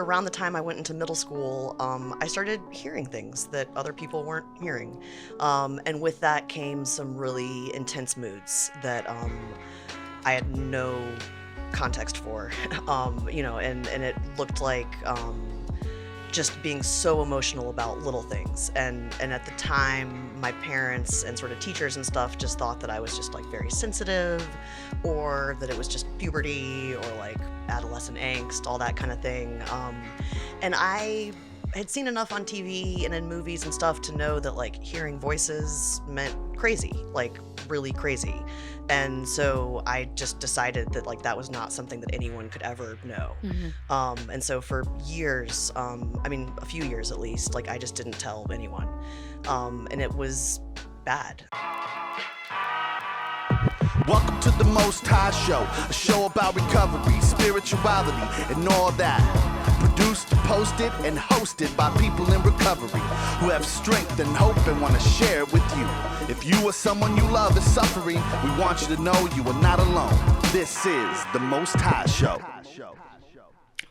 around the time I went into middle school, I started hearing things that other people weren't hearing. And with that came some really intense moods that I had no context for. And it looked like just being so emotional about little things. And at the time, my parents and sort of teachers and stuff just thought that I was just like very sensitive, or that it was just puberty or like adolescent angst, all that kind of thing. And I had seen enough on TV and in movies and stuff to know that like hearing voices meant crazy, like really crazy. And so I just decided that like that was not something that anyone could ever know. And so for years, a few years at least, like I just didn't tell anyone. And it was bad. Welcome to the Most High Show, a show about recovery, spirituality, and all that. Produced, posted, and hosted by people in recovery who have strength and hope and want to share it with you. If you or someone you love is suffering, we want you to know you are not alone. This is the Most High Show.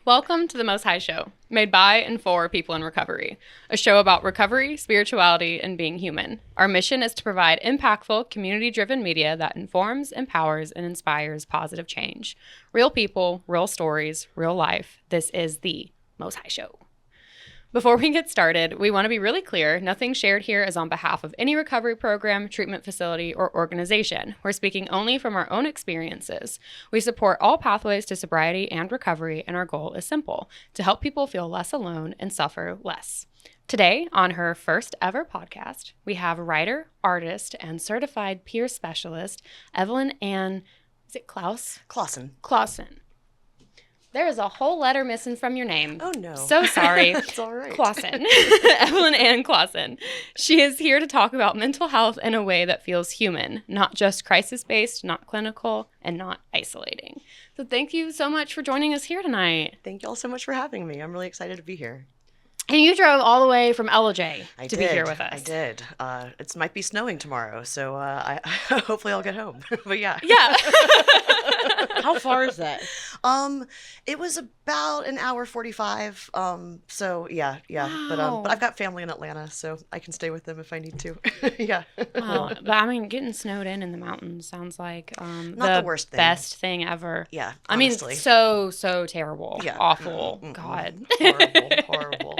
Welcome to the Most High Show, made by and for people in recovery, a show about recovery, spirituality, and being human. Our mission is to provide impactful, community-driven media that informs, empowers, and inspires positive change. Real people, real stories, real life. This is the Most High Show. Before we get started, we want to be really clear, nothing shared here is on behalf of any recovery program, treatment facility, or organization. We're speaking only from our own experiences. We support all pathways to sobriety and recovery, and our goal is simple, to help people feel less alone and suffer less. Today, on her first ever podcast, we have writer, artist, and certified peer specialist, Evelyn-Anne Clausen. There is a whole letter missing from your name. Oh, no. So sorry. It's all right. Clausen. Evelyn-Anne Clausen. She is here to talk about mental health in a way that feels human, not just crisis-based, not clinical, and not isolating. So thank you so much for joining us here tonight. Thank you all so much for having me. I'm really excited to be here. And you drove all the way from LJ to be here with us. I did. It might be snowing tomorrow, so I hopefully I'll get home. But yeah. Yeah. How far is that? It was about an hour 45. So yeah. Wow. But I've got family in Atlanta, so I can stay with them if I need to. Yeah. Wow. But I mean, getting snowed in the mountains sounds like not the worst thing. Best thing ever. Yeah. Honestly. I mean, so terrible. Yeah. Awful. God. Horrible.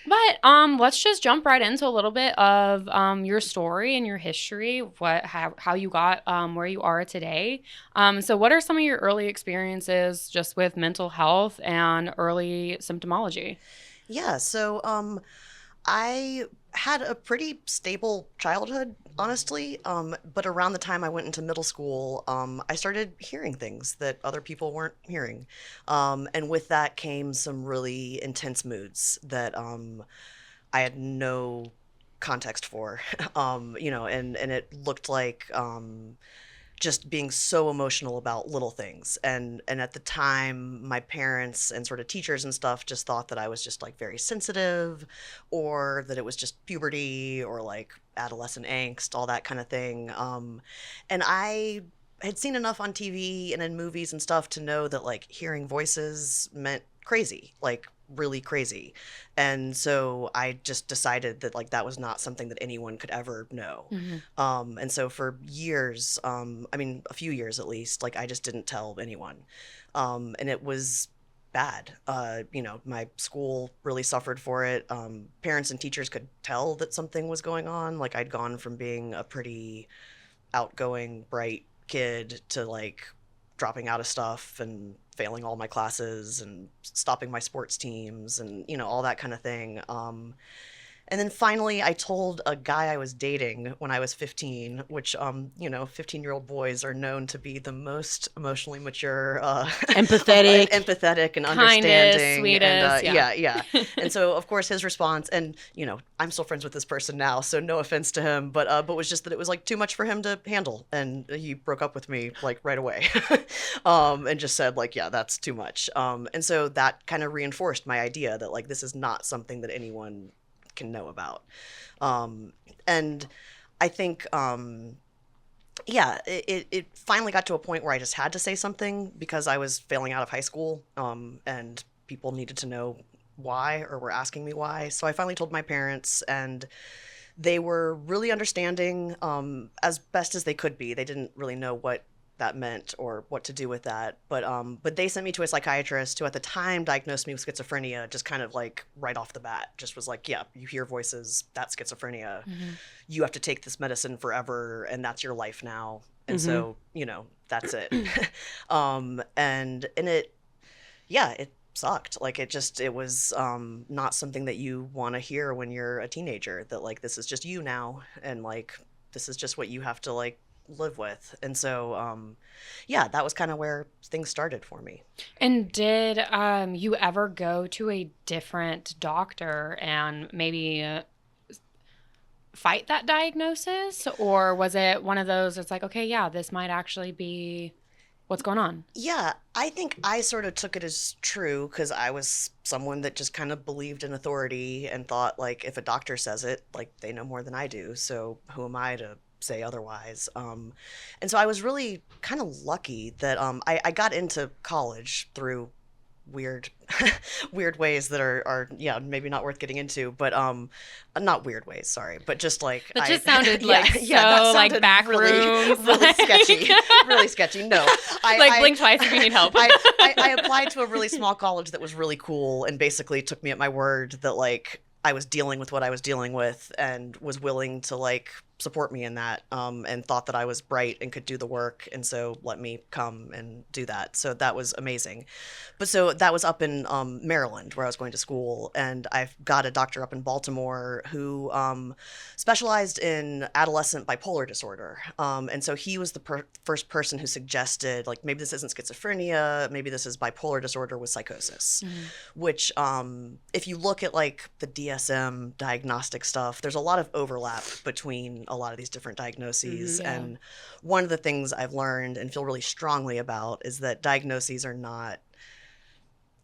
But let's just jump right into a little bit of your story and your history, how you got where you are today. So what are some of your early experiences just with mental health and early symptomology? Yeah, so I had a pretty stable childhood, honestly, but around the time I went into middle school, I started hearing things that other people weren't hearing. And with that came some really intense moods that I had no context for, and it looked like just being so emotional about little things. And at the time, my parents and sort of teachers and stuff just thought that I was just like very sensitive, or that it was just puberty or like adolescent angst, all that kind of thing. And I had seen enough on TV and in movies and stuff to know that like hearing voices meant crazy, like really crazy. And so I just decided that like that was not something that anyone could ever know. And so for years, a few years at least, like I just didn't tell anyone. And it was bad. My school really suffered for it. Parents and teachers could tell that something was going on. Like I'd gone from being a pretty outgoing, bright kid to like dropping out of stuff and failing all my classes and stopping my sports teams and, all that kind of thing. And then finally, I told a guy I was dating when I was 15, which, 15-year-old boys are known to be the most emotionally mature, empathetic and understanding. Sweetest, yeah. And so, of course, his response, and, I'm still friends with this person now, so no offense to him, but was just that it was like too much for him to handle. And he broke up with me like right away and just said like, yeah, that's too much. And so that kind of reinforced my idea that like, this is not something that anyone can know about. And I think, it finally got to a point where I just had to say something because I was failing out of high school. And people needed to know why or were asking me why. So I finally told my parents, and they were really understanding, as best as they could be. They didn't really know what that meant or what to do with that. But they sent me to a psychiatrist who at the time diagnosed me with schizophrenia, just kind of like right off the bat, just was like, yeah, you hear voices, that's schizophrenia. You have to take this medicine forever, and that's your life now. And so, that's it. And it, yeah, it sucked. Like it was not something that you want to hear when you're a teenager, that like this is just you now, and like this is just what you have to like live with. And so yeah, that was kind of where things started for me. And did you ever go to a different doctor and maybe fight that diagnosis, or was it one of those it's like, okay, yeah, this might actually be what's going on? Yeah, I think I sort of took it as true because I was someone that just kind of believed in authority and thought, like, if a doctor says it, like, they know more than I do, so who am I to say otherwise? And so I was really kind of lucky that I got into college through weird weird ways that are yeah, maybe not worth getting into, but not weird ways, sorry, but just like that just sounded like that so like sounded back really, rooms, really like... sketchy, really sketchy. No, like blink twice if you need help. I applied to a really small college that was really cool and basically took me at my word that like I was dealing with what I was dealing with and was willing to like support me in that, and thought that I was bright and could do the work, and so let me come and do that. So that was amazing. But so that was up in Maryland where I was going to school, and I've got a doctor up in Baltimore who specialized in adolescent bipolar disorder, and so he was the first person who suggested like maybe this isn't schizophrenia, maybe this is bipolar disorder with psychosis, which if you look at like the DSM diagnostic stuff, there's a lot of overlap between a lot of these different diagnoses. And one of the things I've learned and feel really strongly about is that diagnoses are not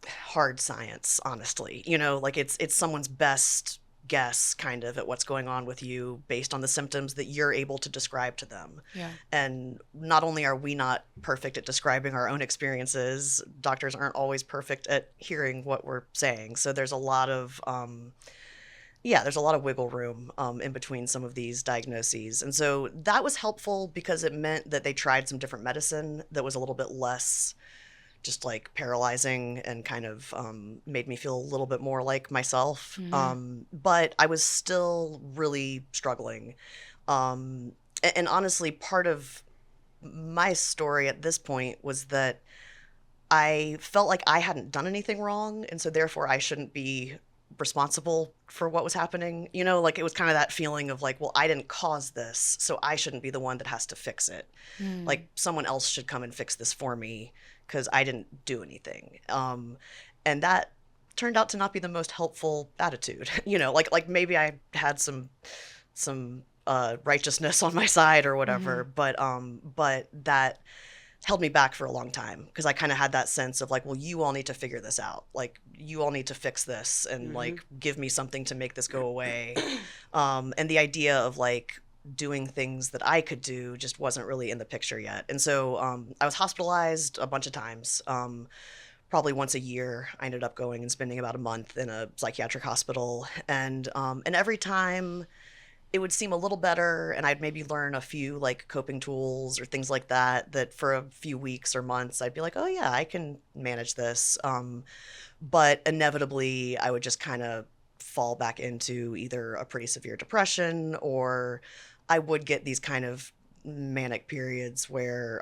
hard science, honestly. Like it's someone's best guess kind of at what's going on with you based on the symptoms that you're able to describe to them. And not only are we not perfect at describing our own experiences, doctors aren't always perfect at hearing what we're saying. So there's a lot of there's a lot of wiggle room in between some of these diagnoses. And so that was helpful because it meant that they tried some different medicine that was a little bit less just like paralyzing and kind of made me feel a little bit more like myself. But I was still really struggling. And honestly, part of my story at this point was that I felt like I hadn't done anything wrong, and so therefore I shouldn't be responsible for what was happening. Like it was kind of that feeling of like, well, I didn't cause this, so I shouldn't be the one that has to fix it. Like someone else should come and fix this for me because I didn't do anything. And that turned out to not be the most helpful attitude. Like maybe I had some righteousness on my side or whatever, but that held me back for a long time because I kind of had that sense of like, well, you all need to figure this out. Like you all need to fix this and like give me something to make this go away. And the idea of like doing things that I could do just wasn't really in the picture yet. And so I was hospitalized a bunch of times. Probably once a year, I ended up going and spending about a month in a psychiatric hospital. And every time it would seem a little better, and I'd maybe learn a few like coping tools or things like that for a few weeks or months, I'd be like, oh yeah, I can manage this. But inevitably I would just kind of fall back into either a pretty severe depression, or I would get these kind of manic periods where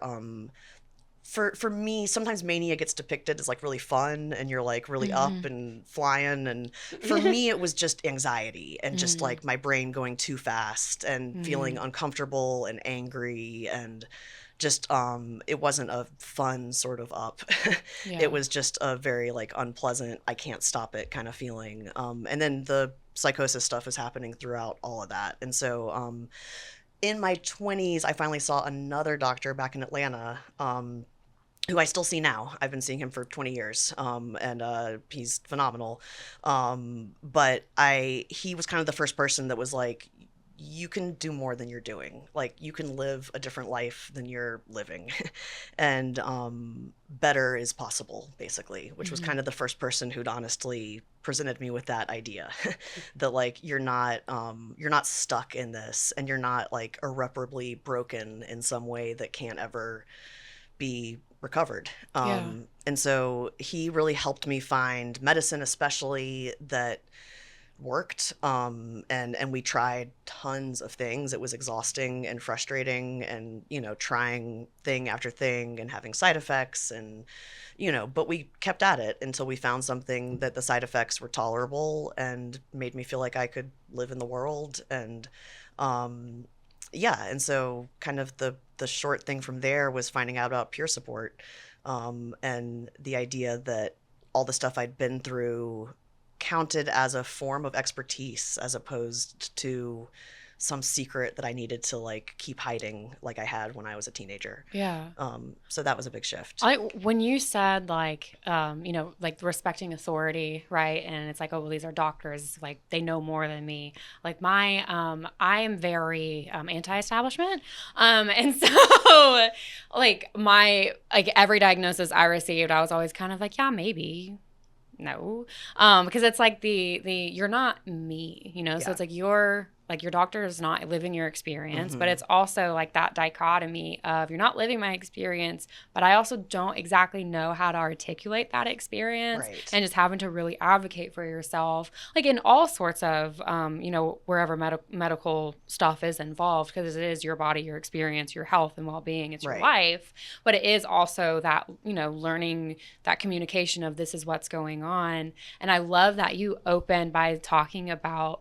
for me, sometimes mania gets depicted as like really fun and you're like really up and flying. And for me, it was just anxiety and just like my brain going too fast and feeling uncomfortable and angry, and just it wasn't a fun sort of up. It was just a very like unpleasant, I can't stop it kind of feeling. And then the psychosis stuff is happening throughout all of that. And so in my 20s, I finally saw another doctor back in Atlanta, who I still see now. I've been seeing him for 20 years, and he's phenomenal. But he was kind of the first person that was like, you can do more than you're doing. Like, you can live a different life than you're living. And better is possible, basically, which was kind of the first person who'd honestly presented me with that idea. That, like, you're not stuck in this, and you're not, like, irreparably broken in some way that can't ever be recovered. And so he really helped me find medicine, especially, that worked. And we tried tons of things. It was exhausting and frustrating, and, you know, trying thing after thing and having side effects, and, you know, but we kept at it until we found something that the side effects were tolerable and made me feel like I could live in the world. And and so kind of the short thing from there was finding out about peer support, and the idea that all the stuff I'd been through counted as a form of expertise, as opposed to some secret that I needed to, like, keep hiding, like I had when I was a teenager. Yeah. So that was a big shift. When you said, like, you know, like, respecting authority, right? And it's like, oh, well, these are doctors, like, they know more than me. Like, I am very anti-establishment, and so like every diagnosis I received, I was always kind of like, yeah, maybe. No, because it's like the you're not me, you know. So it's like your doctor is not living your experience, but it's also like that dichotomy of you're not living my experience, but I also don't exactly know how to articulate that experience, and just having to really advocate for yourself, like, in all sorts of you know, wherever medical stuff is involved, because it is your body, your experience, your health and well-being, it's your life, but it is also that, you know, learning that communication of this is what's going on. And I love that you opened by talking about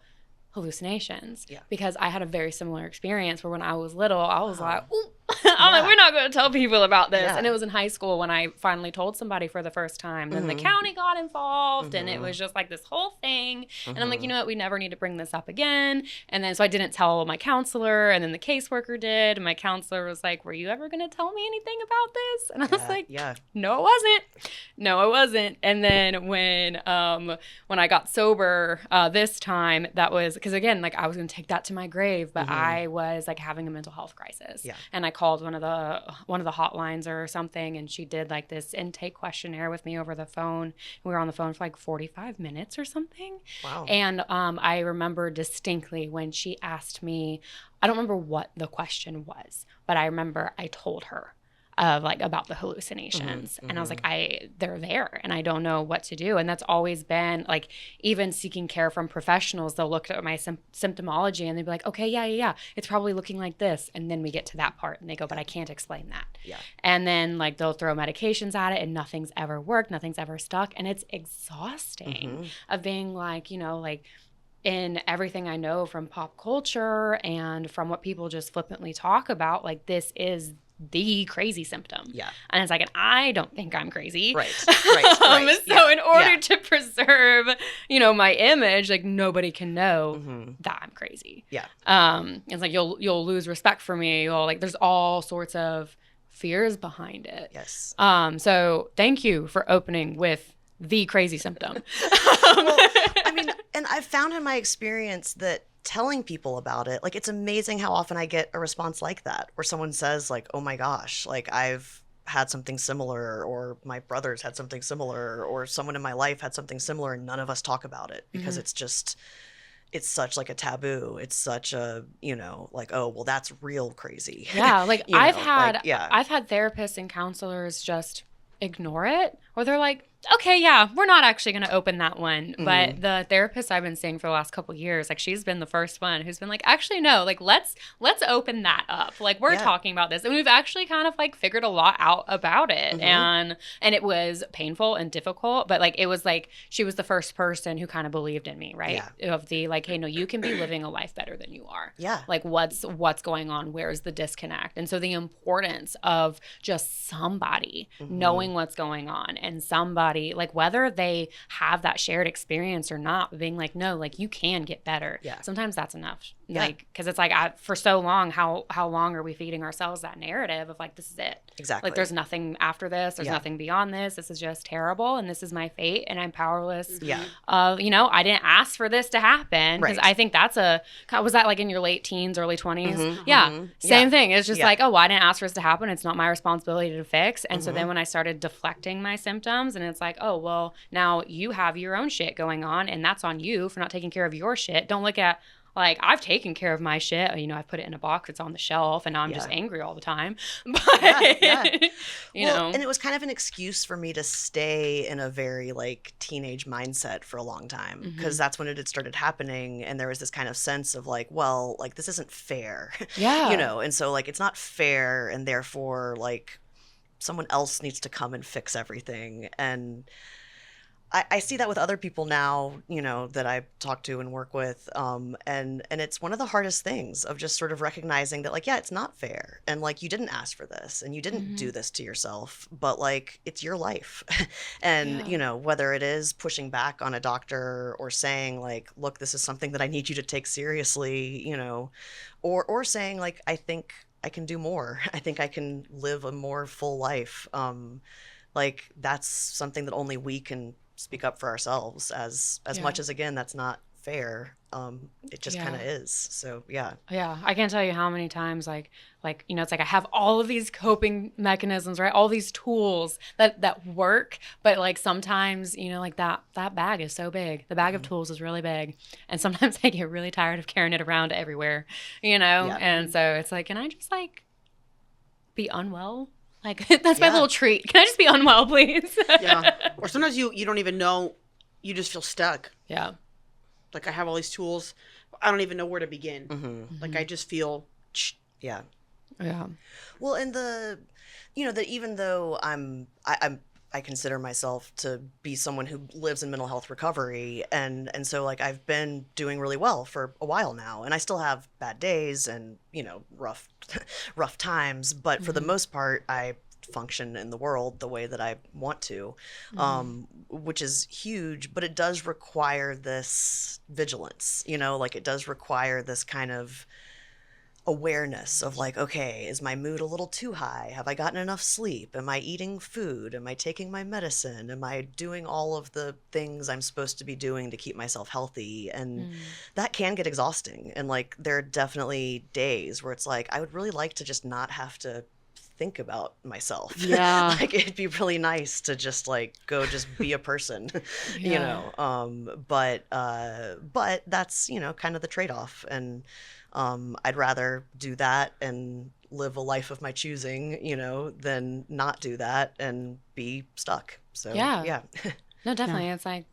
hallucinations, because I had a very similar experience where when I was little, I was like, ooh, I'm like, we're not going to tell people about this. And it was in high school when I finally told somebody for the first time. Then the county got involved, and it was just like this whole thing. And I'm like, you know what? We never need to bring this up again. And then so I didn't tell my counselor, and then the caseworker did. And my counselor was like, were you ever going to tell me anything about this? And I was like, no, I wasn't. No, I wasn't. And then when I got sober this time, that was because, again, like, I was going to take that to my grave, but I was like having a mental health crisis. And I called one of the hotlines or something, and she did like this intake questionnaire with me over the phone. We were on the phone for like 45 minutes or something. Wow. And I remember distinctly when she asked me, I don't remember what the question was, but I remember I told her of like about the hallucinations. And I was like, they're there and I don't know what to do. And that's always been like, even seeking care from professionals, they'll look at my symptomology and they'd be like, okay, yeah, it's probably looking like this. And then we get to that part and they go, but I can't explain that. Yeah. And then like they'll throw medications at it and nothing's ever worked, nothing's ever stuck. And it's exhausting of being like, you know, like, in everything I know from pop culture and from what people just flippantly talk about, like, this is the crazy symptom. Yeah. And it's like, and I don't think I'm crazy. Right. So in order to preserve, you know, my image, like, nobody can know that I'm crazy. Yeah. It's like, you'll lose respect for me. You'll, like, there's all sorts of fears behind it. Yes. So thank you for opening with the crazy symptom. Well, I mean, and I've found in my experience that telling people about it, like, it's amazing how often I get a response like that, where someone says like, oh my gosh, like, I've had something similar, or my brother's had something similar, or someone in my life had something similar, and none of us talk about it because it's just, it's such like a taboo. It's such a, you know, like, oh, well, that's real crazy. Yeah. Like I've had therapists and counselors just ignore it, or they're like, okay, yeah, we're not actually going to open that one. But the therapist I've been seeing for the last couple of years, like, she's been the first one who's been like, actually, no, like, let's open that up. Like, we're talking about this. And we've actually kind of like figured a lot out about it. And it was painful and difficult, but like, it was like, she was the first person who kind of believed in me, right? Yeah. Of the like, hey, no, you can be living a life better than you are. Yeah. Like, what's going on? Where's the disconnect? And so the importance of just somebody knowing what's going on, and somebody, like, whether they have that shared experience or not, being like, no, like, you can get better. Yeah. Sometimes that's enough Yeah. Like, because it's like for so long, how long are we feeding ourselves that narrative of like, this is it? Exactly. Like, there's nothing after this. There's nothing beyond this. This is just terrible, and this is my fate, and I'm powerless. Yeah. I didn't ask for this to happen, because Right. I think that's was that like in your late teens, early 20s? Mhm. Yeah, Mhm. same Yeah. thing. It's just Yeah. like, oh, well, I didn't ask for this to happen. It's not my responsibility to fix. And so then when I started deflecting my symptoms, and it's like, oh, well, now you have your own shit going on, and that's on you for not taking care of your shit. Don't look at, like, I've taken care of my shit. I've put it in a box. It's on the shelf, and now I'm just angry all the time. But, And it was kind of an excuse for me to stay in a very, like, teenage mindset for a long time, because that's when it had started happening, and there was this kind of sense of, like, well, like, this isn't fair. Yeah. And so, like, it's not fair, and therefore, like, someone else needs to come and fix everything. And I see that with other people now, that I talk to and work with. And it's one of the hardest things of just sort of recognizing that, like, yeah, it's not fair. And, like, you didn't ask for this, and you didn't do this to yourself, but, like, it's your life. And, whether it is pushing back on a doctor or saying, like, look, this is something that I need you to take seriously, or saying, like, I think I can do more. I think I can live a more full life. Like, that's something that only we can speak up for ourselves, as much as, again, that's not fair. It just kind of is. So yeah. I can't tell you how many times like it's like I have all of these coping mechanisms, right? All these tools that work, but like sometimes, like that bag is so big. The bag of tools is really big, and sometimes I get really tired of carrying it around everywhere, And so it's like, can I just like be unwell? Like, that's my little treat. Can I just be unwell, please? Yeah. Or sometimes you don't even know, you just feel stuck. Yeah. Like, I have all these tools, I don't even know where to begin. Like, I just feel Yeah. Yeah. Well, and that even though I consider myself to be someone who lives in mental health recovery, and so, like, I've been doing really well for a while now, and I still have bad days and rough times, but for the most part, I function in the world the way that I want to, which is huge, but it does require this vigilance, like, it does require this kind of awareness of, like, okay, is my mood a little too high? Have I gotten enough sleep? Am I eating food? Am I taking my medicine? Am I doing all of the things I'm supposed to be doing to keep myself healthy? And that can get exhausting. And, like, there are definitely days where it's like, I would really like to just not have to think about myself. Yeah. Like, it'd be really nice to just, like, go just be a person, but that's, kind of the trade-off. And I'd rather do that and live a life of my choosing, than not do that and be stuck. So yeah. No, definitely. It's like,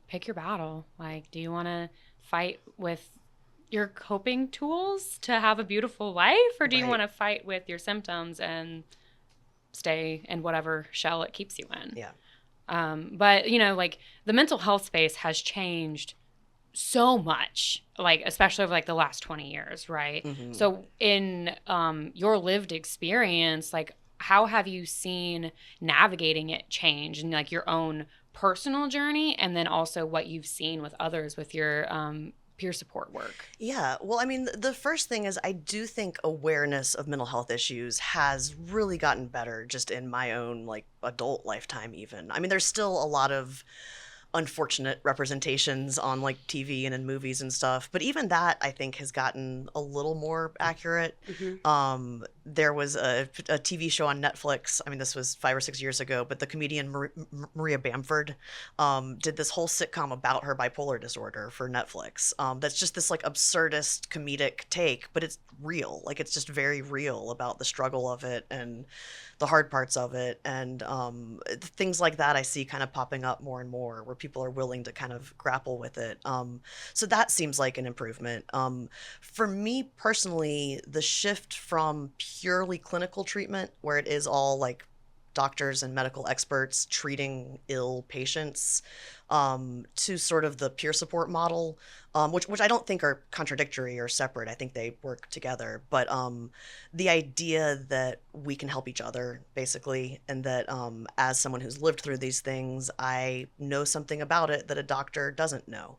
pick your battle. Like, do you want to fight with your coping tools to have a beautiful life, or do you want to fight with your symptoms and stay in whatever shell it keeps you in? Yeah. But like, the mental health space has changed so much, like, especially over like the last 20 years, right? So in your lived experience, like, how have you seen navigating it change, and like your own personal journey, and then also what you've seen with others with your peer support work? Yeah. Well, I mean, the first thing is, I do think awareness of mental health issues has really gotten better just in my own, like, adult lifetime even. I mean, there's still a lot of unfortunate representations on, like, TV and in movies and stuff, but even that, I think, has gotten a little more accurate. There was a TV show on Netflix, I mean, this was 5 or 6 years ago, but the comedian Maria Bamford did this whole sitcom about her bipolar disorder for Netflix. That's just this, like, absurdist comedic take, but it's real. Like, it's just very real about the struggle of it and the hard parts of it, and things like that I see kind of popping up more and more, where people are willing to kind of grapple with it. So that seems like an improvement. For me personally, the shift from purely clinical treatment, where it is all, like, doctors and medical experts treating ill patients to sort of the peer support model, which I don't think are contradictory or separate. I think they work together. But the idea that we can help each other, basically, and that as someone who's lived through these things, I know something about it that a doctor doesn't know.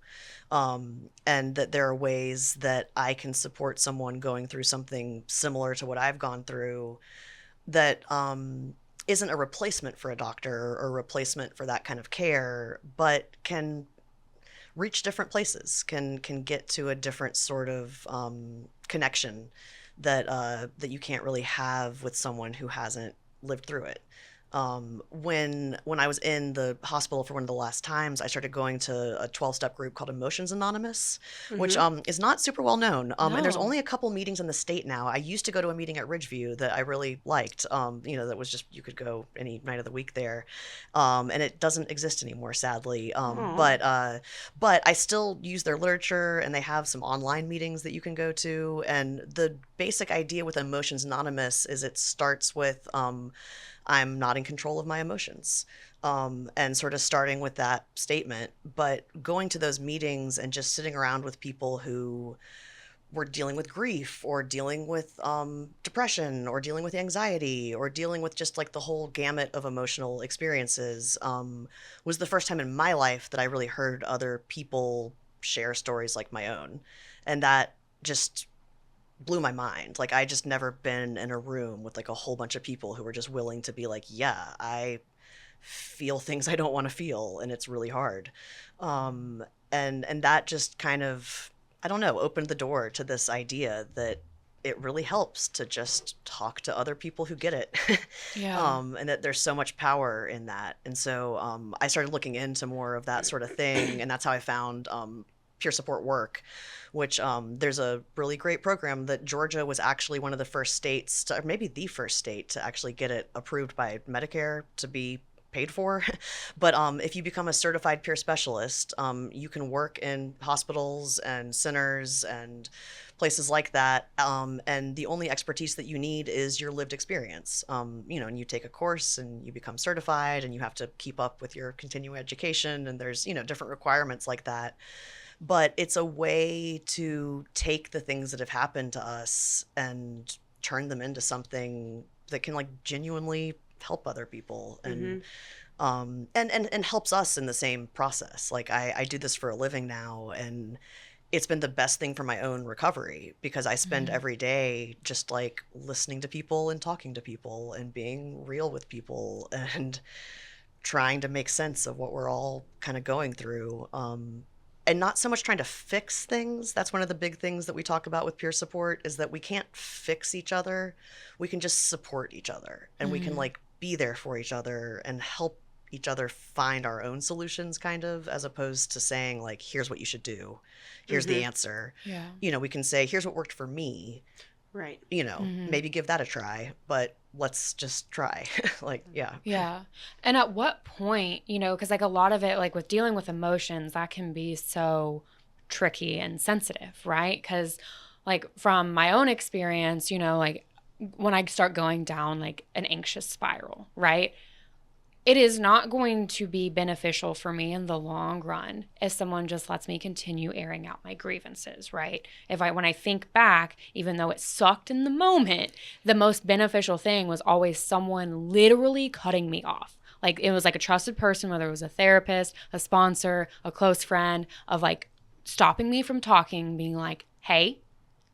And that there are ways that I can support someone going through something similar to what I've gone through that isn't a replacement for a doctor or a replacement for that kind of care, but can reach different places, can get to a different sort of connection that you can't really have with someone who hasn't lived through it. When I was in the hospital for one of the last times, I started going to a 12-step group called Emotions Anonymous, which is not super well known. And there's No. only a couple meetings in the state now. I used to go to a meeting at Ridgeview that I really liked. That was just, you could go any night of the week there. And it doesn't exist anymore, sadly. But I still use their literature, and they have some online meetings that you can go to. And the basic idea with Emotions Anonymous is it starts with I'm not in control of my emotions. And sort of starting with that statement, but going to those meetings and just sitting around with people who were dealing with grief or dealing with depression or dealing with anxiety or dealing with just like the whole gamut of emotional experiences was the first time in my life that I really heard other people share stories like my own. And that just blew my mind. Like, I just never been in a room with like a whole bunch of people who were just willing to be like, yeah, I feel things I don't want to feel, and it's really hard. And that just kind of, I don't know, opened the door to this idea that it really helps to just talk to other people who get it. Yeah. And that there's so much power in that. And so I started looking into more of that sort of thing, and that's how I found peer support work, which there's a really great program that Georgia was actually one of the first states to, or maybe the first state to actually get it approved by Medicare to be paid for. But if you become a certified peer specialist, you can work in hospitals and centers and places like that. And the only expertise that you need is your lived experience. And you take a course and you become certified, and you have to keep up with your continuing education, and there's, different requirements like that. But it's a way to take the things that have happened to us and turn them into something that can like genuinely help other people and and helps us in the same process. Like I do this for a living now, and it's been the best thing for my own recovery because I spend every day just like listening to people and talking to people and being real with people and trying to make sense of what we're all kind of going through. And not so much trying to fix things. That's one of the big things that we talk about with peer support, is that we can't fix each other. We can just support each other, and we can like be there for each other and help each other find our own solutions, kind of, as opposed to saying like, here's what you should do. Here's the answer. Yeah. We can say, here's what worked for me. Right. Maybe give that a try, but let's just try. Like, yeah. Yeah. And at what point, because like a lot of it, like with dealing with emotions, that can be so tricky and sensitive, right? Because like from my own experience, like when I start going down like an anxious spiral, right? It is not going to be beneficial for me in the long run if someone just lets me continue airing out my grievances, right? When I think back, even though it sucked in the moment, the most beneficial thing was always someone literally cutting me off. Like it was like a trusted person, whether it was a therapist, a sponsor, a close friend, of like stopping me from talking, being like, hey,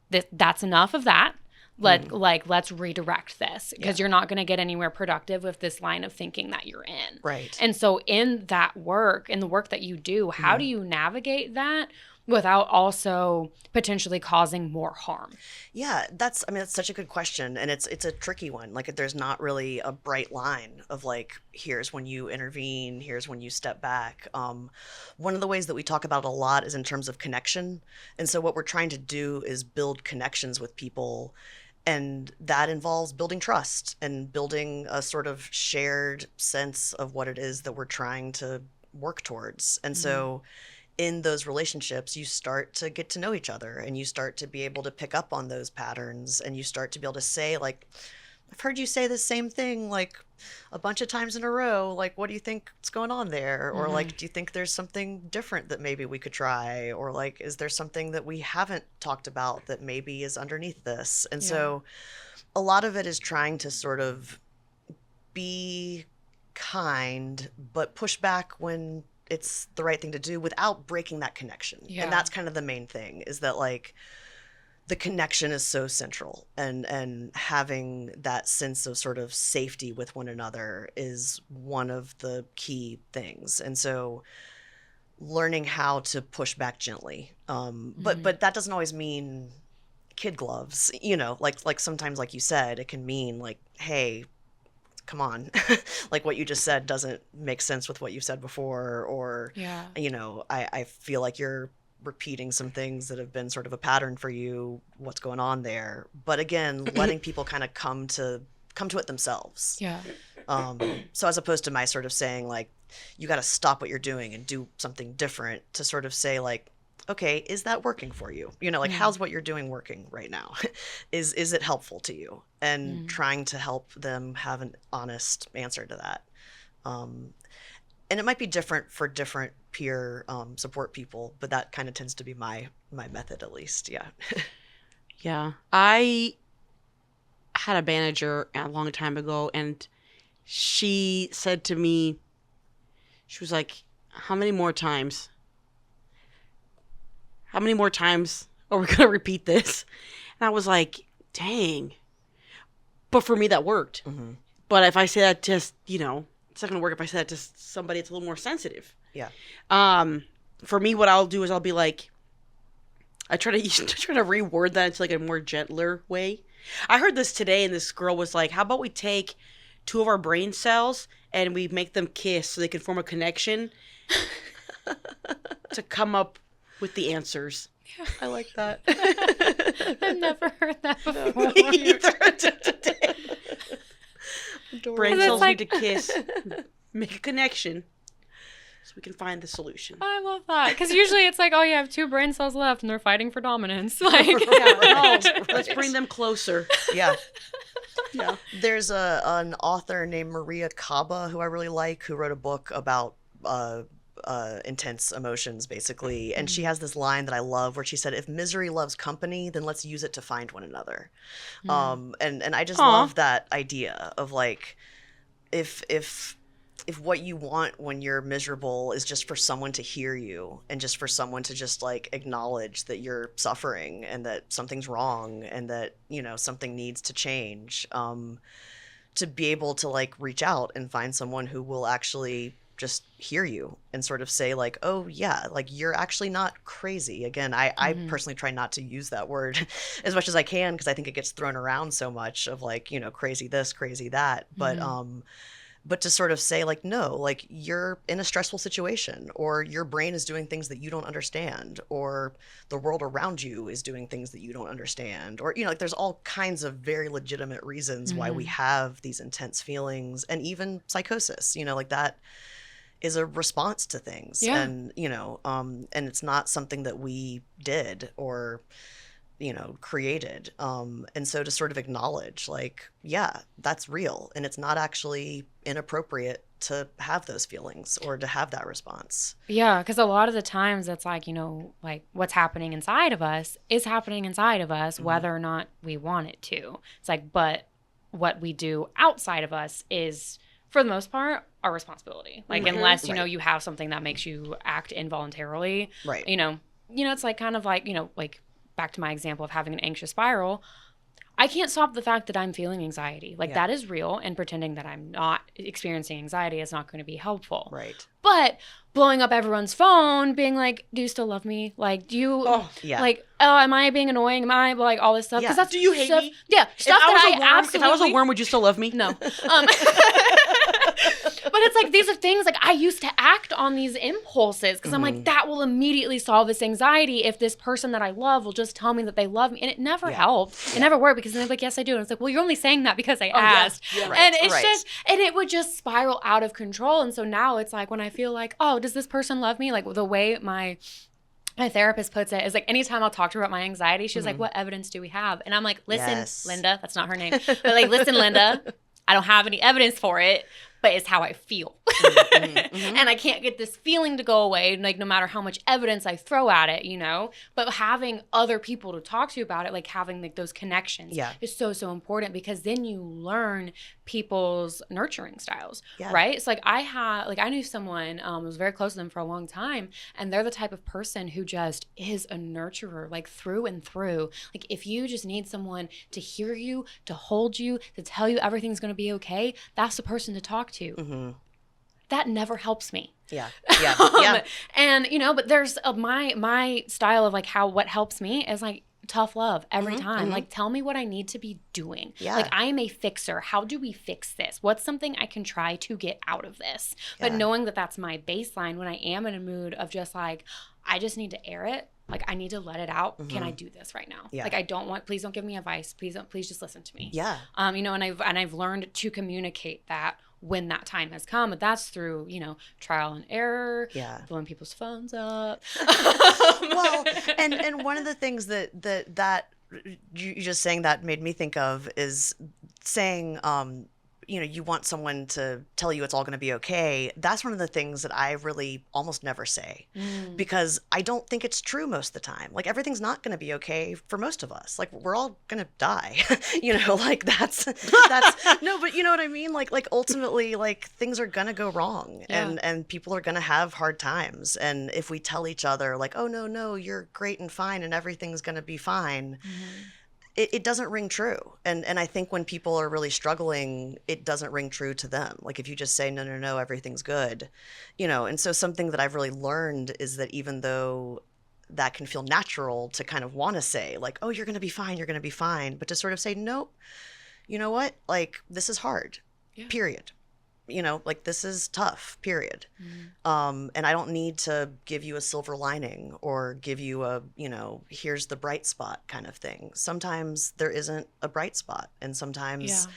that's enough of that. Let's redirect this, because you're not going to get anywhere productive with this line of thinking that you're in. Right. And so in that work, in the work that you do, how do you navigate that without also potentially causing more harm? Yeah, that's such a good question, and it's a tricky one. Like, there's not really a bright line of like, here's when you intervene, here's when you step back. One of the ways that we talk about a lot is in terms of connection, and so what we're trying to do is build connections with people. And that involves building trust and building a sort of shared sense of what it is that we're trying to work towards. And so in those relationships, you start to get to know each other, and you start to be able to pick up on those patterns, and you start to be able to say like, I've heard you say the same thing like a bunch of times in a row. Like, what do you think's going on there? Or like, do you think there's something different that maybe we could try? Or like, is there something that we haven't talked about that maybe is underneath this? And so a lot of it is trying to sort of be kind, but push back when it's the right thing to do without breaking that connection. Yeah. And that's kind of the main thing, is that like the connection is so central, and having that sense of sort of safety with one another is one of the key things. And so learning how to push back gently. But that doesn't always mean kid gloves, you know, like sometimes, like you said, it can mean like, hey, come on, like what you just said doesn't make sense with what you said before, or you know, I feel like you're repeating some things that have been sort of a pattern for you. What's going on there? But again, letting people kind of come to it themselves. So as opposed to my sort of saying like, you got to stop what you're doing and do something different, to sort of say like, okay, is that working for you? You know, like how's what you're doing working right now? Is it helpful to you? And trying to help them have an honest answer to that. And it might be different for different peer support people, but that kind of tends to be my method, at least. Yeah. I had a manager a long time ago, and she said to me, she was like, how many more times are we going to repeat this? And I was like, dang. But for me, that worked. But if I say that just, you know, it's not going to work if I say that to somebody that's a little more sensitive. For me, what I'll do is I'll be like, I try to reword that into like a more gentler way. I heard this today, and this girl was like, how about we take 2 of our brain cells and we make them kiss so they can form a connection to come up with the answers. I like that. I've never heard that before. Me either. Brain cells need to kiss, make a connection, so we can find the solution. I love that, because usually it's like, oh, you have 2 brain cells left and they're fighting for dominance. Like, Let's bring them closer. Yeah. There's an author named Maria Caba who I really like, who wrote a book about intense emotions, basically. And she has this line that I love where she said, if misery loves company, then let's use it to find one another. And I just love that idea of like, if what you want when you're miserable is just for someone to hear you, and just for someone to just like acknowledge that you're suffering and that something's wrong and that, you know, something needs to change, to be able to like reach out and find someone who will actually just hear you and sort of say like, oh yeah, like you're actually not crazy. Again, I personally try not to use that word as much as I can, because I think it gets thrown around so much of like, you know, crazy this, crazy that. But to sort of say like, no, like you're in a stressful situation, or your brain is doing things that you don't understand, or the world around you is doing things that you don't understand, or, you know, like there's all kinds of very legitimate reasons why we have these intense feelings, and even psychosis, you know, like that is a response to things. And, you know, and it's not something that we did or, you know, created. And so to sort of acknowledge like, yeah, that's real. And it's not actually inappropriate to have those feelings or to have that response. Yeah, because a lot of the times it's like, you know, like what's happening inside of us is happening inside of us, whether or not we want it to. It's like, but what we do outside of us is, for the most part, our responsibility. Like, unless, you know, you have something that makes you act involuntarily. You know, it's like kind of like, you know, like back to my example of having an anxious spiral. I can't stop the fact that I'm feeling anxiety. Like that is real, and pretending that I'm not experiencing anxiety is not going to be helpful. But blowing up everyone's phone, being like, do you still love me? Like, do you, like, oh, am I being annoying? Am I, like, all this stuff? Because that's do you hate stuff, me? Yeah, stuff that I absolutely. If I was a worm, would you still love me? No. But it's like, these are things, like, I used to act on these impulses because I'm like, that will immediately solve this anxiety if this person that I love will just tell me that they love me. And it never helped. It never worked, because they're like, yes, I do. And it's like, well, you're only saying that because I asked. And it's just, and it would just spiral out of control. And so now it's like, when I feel like, oh, does this person love me? Like the way my my therapist puts it is like anytime I'll talk to her about my anxiety, she's like, what evidence do we have? And I'm like, listen, Yes. Linda, that's not her name. But like, listen, Linda, I don't have any evidence for it, but it's how I feel. And I can't get this feeling to go away, like no matter how much evidence I throw at it, you know? But having other people to talk to about it, like having like those connections is so, so important, because then you learn people's nurturing styles, right? It's like I knew someone, was very close to them for a long time, and they're the type of person who just is a nurturer, like through and through. Like if you just need someone to hear you, to hold you, to tell you everything's going to be okay, that's the person to talk to. That never helps me. Yeah. Yeah. And you know, but there's my style of like what helps me is like tough love every time. Like, tell me what I need to be doing. Like, I am a fixer. How do we fix this? What's something I can try to get out of this? But knowing that that's my baseline when I am in a mood of just like, I just need to air it. Like, I need to let it out. Can I do this right now? Like, I don't want, please don't give me advice. Please just listen to me. You know, and I've learned to communicate that when that time has come. But that's through, you know, trial and error, blowing people's phones up. Well, and one of the things that you just saying that made me think of is saying, you know, you want someone to tell you it's all going to be okay. That's one of the things that I really almost never say, because I don't think it's true most of the time. Like, everything's not going to be okay for most of us. Like, we're all going to die, you know, like that's no, but you know what I mean? Like ultimately, like, things are going to go wrong, and people are going to have hard times. And if we tell each other like, oh, no, you're great and fine and everything's going to be fine, it doesn't ring true. And I think when people are really struggling, it doesn't ring true to them. Like, if you just say, no, everything's good, you know. And so something that I've really learned is that even though that can feel natural to kind of want to say like, oh, you're going to be fine, but to sort of say, nope, you know what? Like, this is hard, period. You know, like, this is tough, period. And I don't need to give you a silver lining or give you a, you know, here's the bright spot kind of thing. Sometimes there isn't a bright spot. And sometimes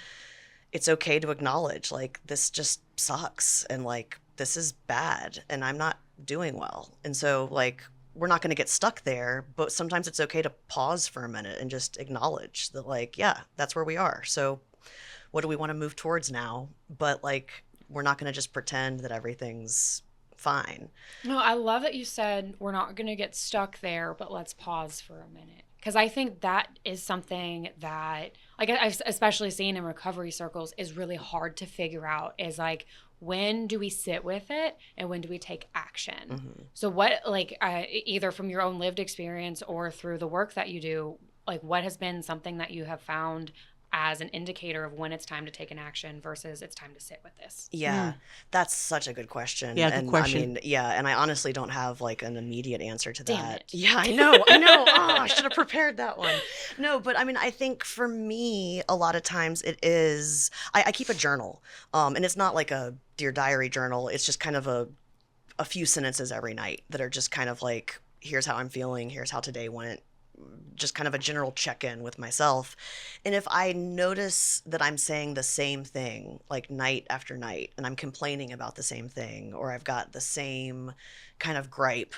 it's okay to acknowledge, like, this just sucks. And like, this is bad and I'm not doing well. And so, like, we're not going to get stuck there, but sometimes it's okay to pause for a minute and just acknowledge that, like, yeah, that's where we are. So what do we want to move towards now? But like, we're not going to just pretend that everything's fine. No, I love that you said we're not going to get stuck there, but let's pause for a minute. Because I think that is something that, like, I've especially seen in recovery circles, is really hard to figure out, is like, when do we sit with it and when do we take action? So what, like, either from your own lived experience or through the work that you do, like, what has been something that you have found as an indicator of when it's time to take an action versus it's time to sit with this? That's such a good question. Yeah, good question. I mean, and I honestly don't have like an immediate answer to Damn that. it. Yeah, I know. Oh, I should have prepared that one. No, but I mean, I think for me, a lot of times it is, I keep a journal, and it's not like a Dear Diary journal. It's just kind of a few sentences every night that are just kind of like, here's how I'm feeling, here's how today went, just kind of a general check-in with myself. And if I notice that I'm saying the same thing like night after night, and I'm complaining about the same thing, or I've got the same kind of gripe,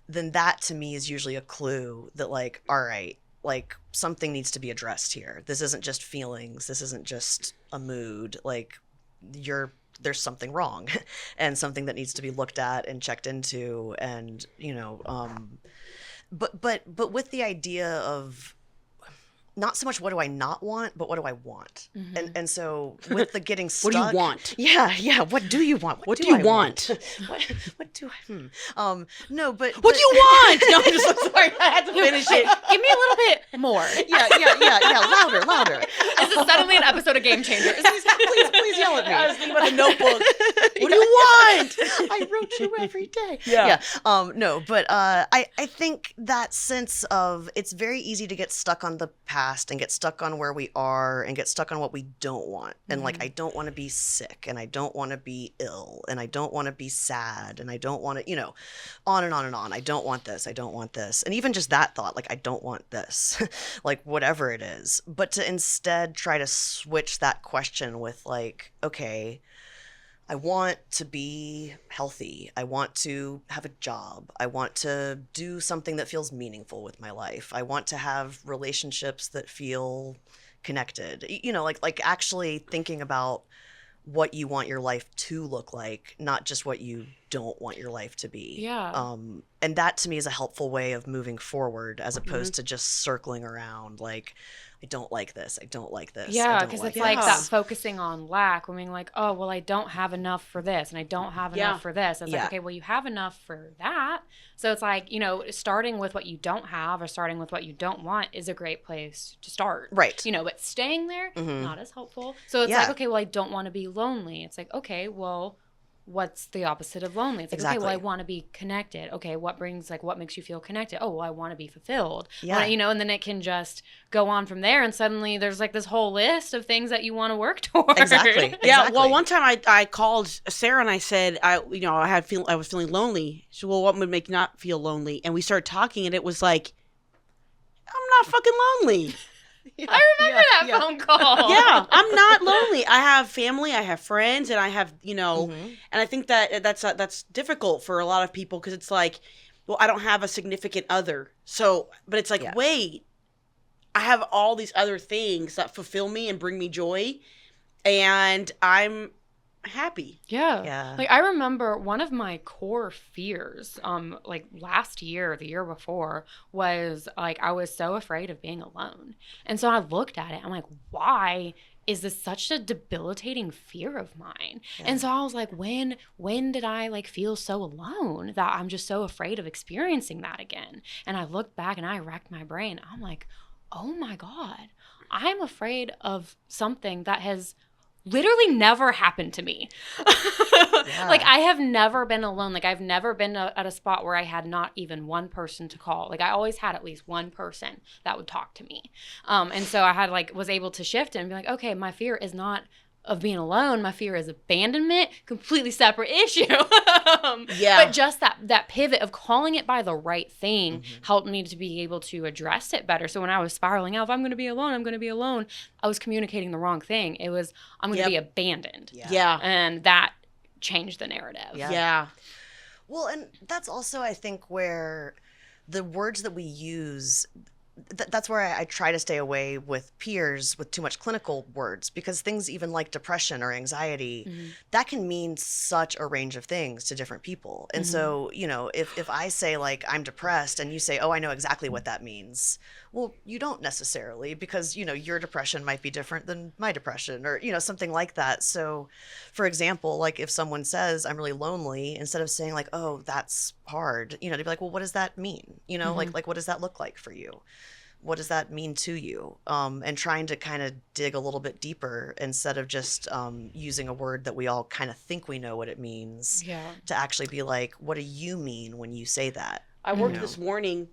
then that to me is usually a clue that, like, all right, like, something needs to be addressed here. This isn't just feelings. This isn't just a mood. Like, there's something wrong and something that needs to be looked at and checked into. And, you know, but with the idea of not so much what do I not want, but what do I want? And so with the getting stuck. What do you want? Yeah. What do you want? What do you want? What do I? No, but What do you want? No, I'm just so sorry. I had to finish it. Give me a little bit more. Yeah. Louder. This is suddenly an episode of Game Changers. Please yell at me. I was thinking about the Notebook. What do you want? I wrote you every day. Yeah. No, but I think that sense of, it's very easy to get stuck on the past and get stuck on where we are and get stuck on what we don't want. And like, I don't want to be sick, and I don't want to be ill, and I don't want to be sad, and I don't want to, you know, on and on and on. I don't want this. And even just that thought, like, I don't want this, like, whatever it is. But to instead try to switch that question with like, okay, I want to be healthy. I want to have a job. I want to do something that feels meaningful with my life. I want to have relationships that feel connected. Like actually thinking about what you want your life to look like, not just what you don't want your life to be. Yeah. And that to me is a helpful way of moving forward as opposed to just circling around like, I don't like this. I don't like this. I Yeah, don't because like it's like this. that focusing on lack, when being like, oh, well, I don't have enough for this, and I don't have enough for this. It's Yeah. like, okay, well, you have enough for that. So it's like, starting with what you don't have or starting with what you don't want is a great place to start. Right. But staying there, Mhm. not as helpful. So it's Yeah. like, okay, well, I don't want to be lonely. It's like, okay, well, what's the opposite of lonely? It's like, okay, well, I Exactly. want to be connected. Okay, what makes you feel connected? Oh, well, I want to be fulfilled. Yeah. And then it can just go on from there, and suddenly there's like this whole list of things that you want to work toward. Exactly. Yeah, Exactly. well, one time I called Sarah and I said I was feeling lonely. She said, well, what would make you not feel lonely? And we started talking, and it was like, I'm not fucking lonely. I remember that phone call. Yeah, I'm not lonely. I have family, I have friends, and I have Mhm. and I think that that's difficult for a lot of people because it's like, well, I don't have a significant other. So, but it's like, Yeah. wait, I have all these other things that fulfill me and bring me joy, and I'm happy. Yeah. Yeah. Like I remember one of my core fears, like last year, the year before, was like I was so afraid of being alone. And so I looked at it, I'm like, why is this such a debilitating fear of mine? Yeah. And so I was like, when did I like feel so alone that I'm just so afraid of experiencing that again? And I looked back and I racked my brain. I'm like, oh my God, I'm afraid of something that has literally never happened to me. Yeah. Like I have never been alone. Like I've never been at a spot where I had not even one person to call. Like I always had at least one person that would talk to me. And so I was able to shift and be like, okay, my fear is not of being alone. My fear is abandonment, completely separate issue. Yeah. But just that pivot of calling it by the right thing helped me to be able to address it better. So when I was spiraling out, if I'm going to be alone, I'm going to be alone, I was communicating the wrong thing. It was, I'm going to be abandoned. Yeah. And that changed the narrative. Yeah. Yeah. Well, and that's also, I think, where the words that we use, that's where I try to stay away with peers with too much clinical words, because things even like depression or anxiety, that can mean such a range of things to different people. And so, if I say like I'm depressed and you say, oh, I know exactly what that means. Well, you don't necessarily, because, your depression might be different than my depression or, something like that. So, for example, like if someone says I'm really lonely, instead of saying like, oh, that's hard, to be like, well, what does that mean? Like what does that look like for you? What does that mean to you? And trying to kind of dig a little bit deeper instead of just using a word that we all kind of think we know what it means, to actually be like, what do you mean when you say that? I worked this morning,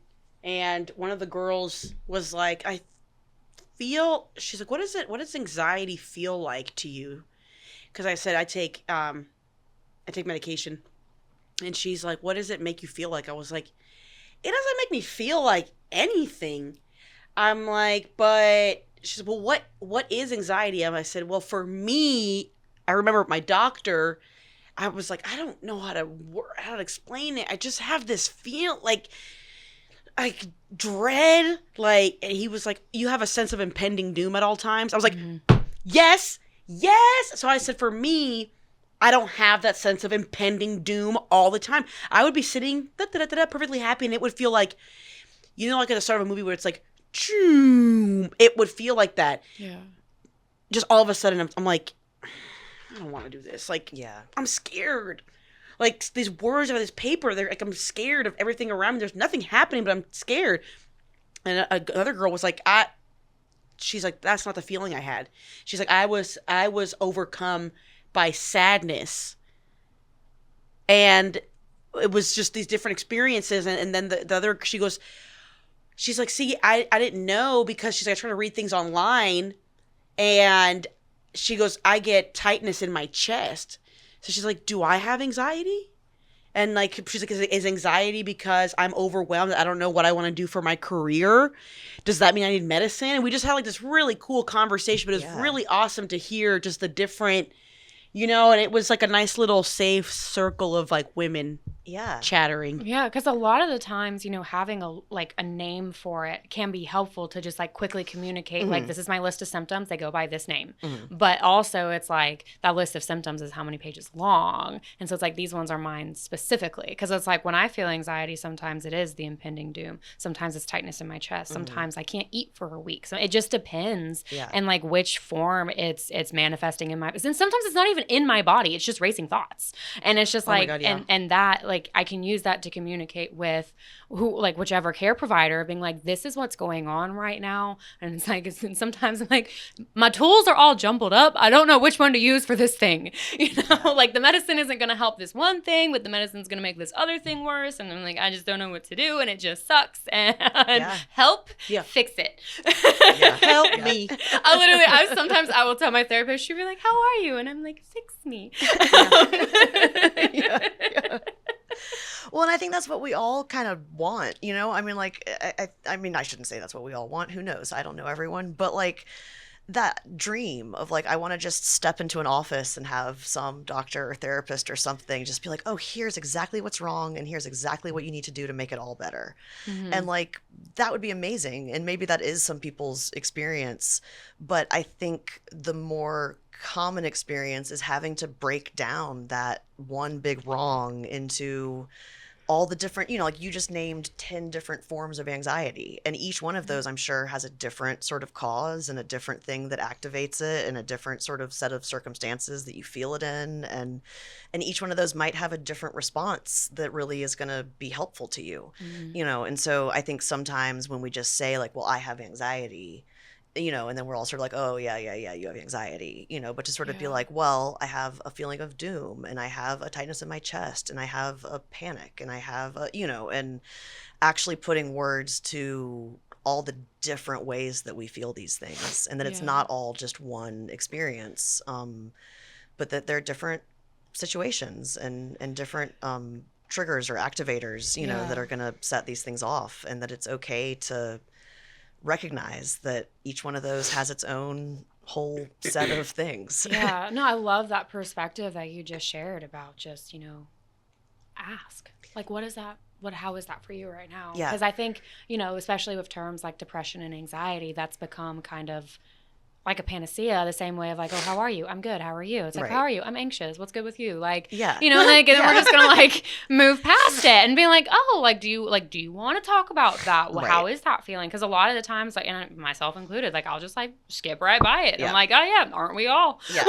and one of the girls was like, she's like, what does anxiety feel like to you? Because I said, I take medication. And she's like, what does it make you feel like? I was like, it doesn't make me feel like anything. I'm like, but she said, well, what is anxiety? And I said, well, for me, I remember my doctor, I was like, I don't know how to explain it. I just have this feel like dread, and he was like, you have a sense of impending doom at all times. I was like, yes. So I said, for me, I don't have that sense of impending doom all the time. I would be sitting perfectly happy, and it would feel like, like at the start of a movie where it's like, it would feel like that. Yeah. Just all of a sudden, I'm like, I don't want to do this. Like, Yeah. I'm scared. Like, these words on this paper, they're like, I'm scared of everything around me. There's nothing happening, but I'm scared. And another girl was like, she's like, that's not the feeling I had. She's like, I was overcome by sadness. And it was just these different experiences. And then the other, she's like, see, I didn't know, because she's like, I try to read things online, and she goes, I get tightness in my chest. So she's like, do I have anxiety? And like, she's like, is anxiety because I'm overwhelmed? I don't know what I want to do for my career. Does that mean I need medicine? And we just had like this really cool conversation, but it was really awesome to hear just the different, You know, and it was like a nice little safe circle of like women Yeah. chattering. Yeah, because a lot of the times, having a name for it can be helpful to just like quickly communicate. Like, this is my list of symptoms. They go by this name. But also, it's like that list of symptoms is how many pages long, and so it's like these ones are mine specifically. Because it's like when I feel anxiety, sometimes it is the impending doom. Sometimes it's tightness in my chest. Sometimes I can't eat for a week. So it just depends, and like which form it's manifesting in my. And sometimes it's not even in my body. It's just racing thoughts, and it's just like and that like I can use that to communicate with whichever care provider, being like, this is what's going on right now. And it's like sometimes I'm like, my tools are all jumbled up. I don't know which one to use for this thing. Like the medicine isn't going to help this one thing, but the medicine's going to make this other thing worse. And I'm like, I just don't know what to do, and it just sucks. And help fix it. Help me. Sometimes I will tell my therapist, she'll be like, how are you? And I'm like, fix me. Well, and I think that's what we all kind of want, I mean, like, I mean, I shouldn't say that's what we all want. Who knows? I don't know everyone, but like that dream of like, I want to just step into an office and have some doctor or therapist or something just be like, oh, here's exactly what's wrong, and here's exactly what you need to do to make it all better. And like, that would be amazing. And maybe that is some people's experience, but I think the more common experience is having to break down that one big wrong into all the different, like you just named 10 different forms of anxiety. And each one of those, I'm sure, has a different sort of cause and a different thing that activates it and a different sort of set of circumstances that you feel it in. And each one of those might have a different response that really is going to be helpful to you, And so I think sometimes when we just say like, well, I have anxiety, and then we're all sort of like, oh, yeah, you have anxiety, but to sort of be like, well, I have a feeling of doom, and I have a tightness in my chest, and I have a panic, and I have, and actually putting words to all the different ways that we feel these things, and that it's not all just one experience, but that there are different situations and different triggers or activators, that are going to set these things off, and that it's okay to recognize that each one of those has its own whole set of things. Yeah, no, I love that perspective that you just shared about just, ask. Like, how is that for you right now? Yeah. Because I think, especially with terms like depression and anxiety, that's become kind of like a panacea, the same way of like, oh, how are you? I'm good. How are you? It's like, how are you? I'm anxious. What's good with you? Like, and then we're just gonna like move past it and be like, oh, do you want to talk about that? Well, how is that feeling? Because a lot of the times, like, and myself included, like, I'll just like skip right by it. I'm like, oh yeah, aren't we all? Yeah,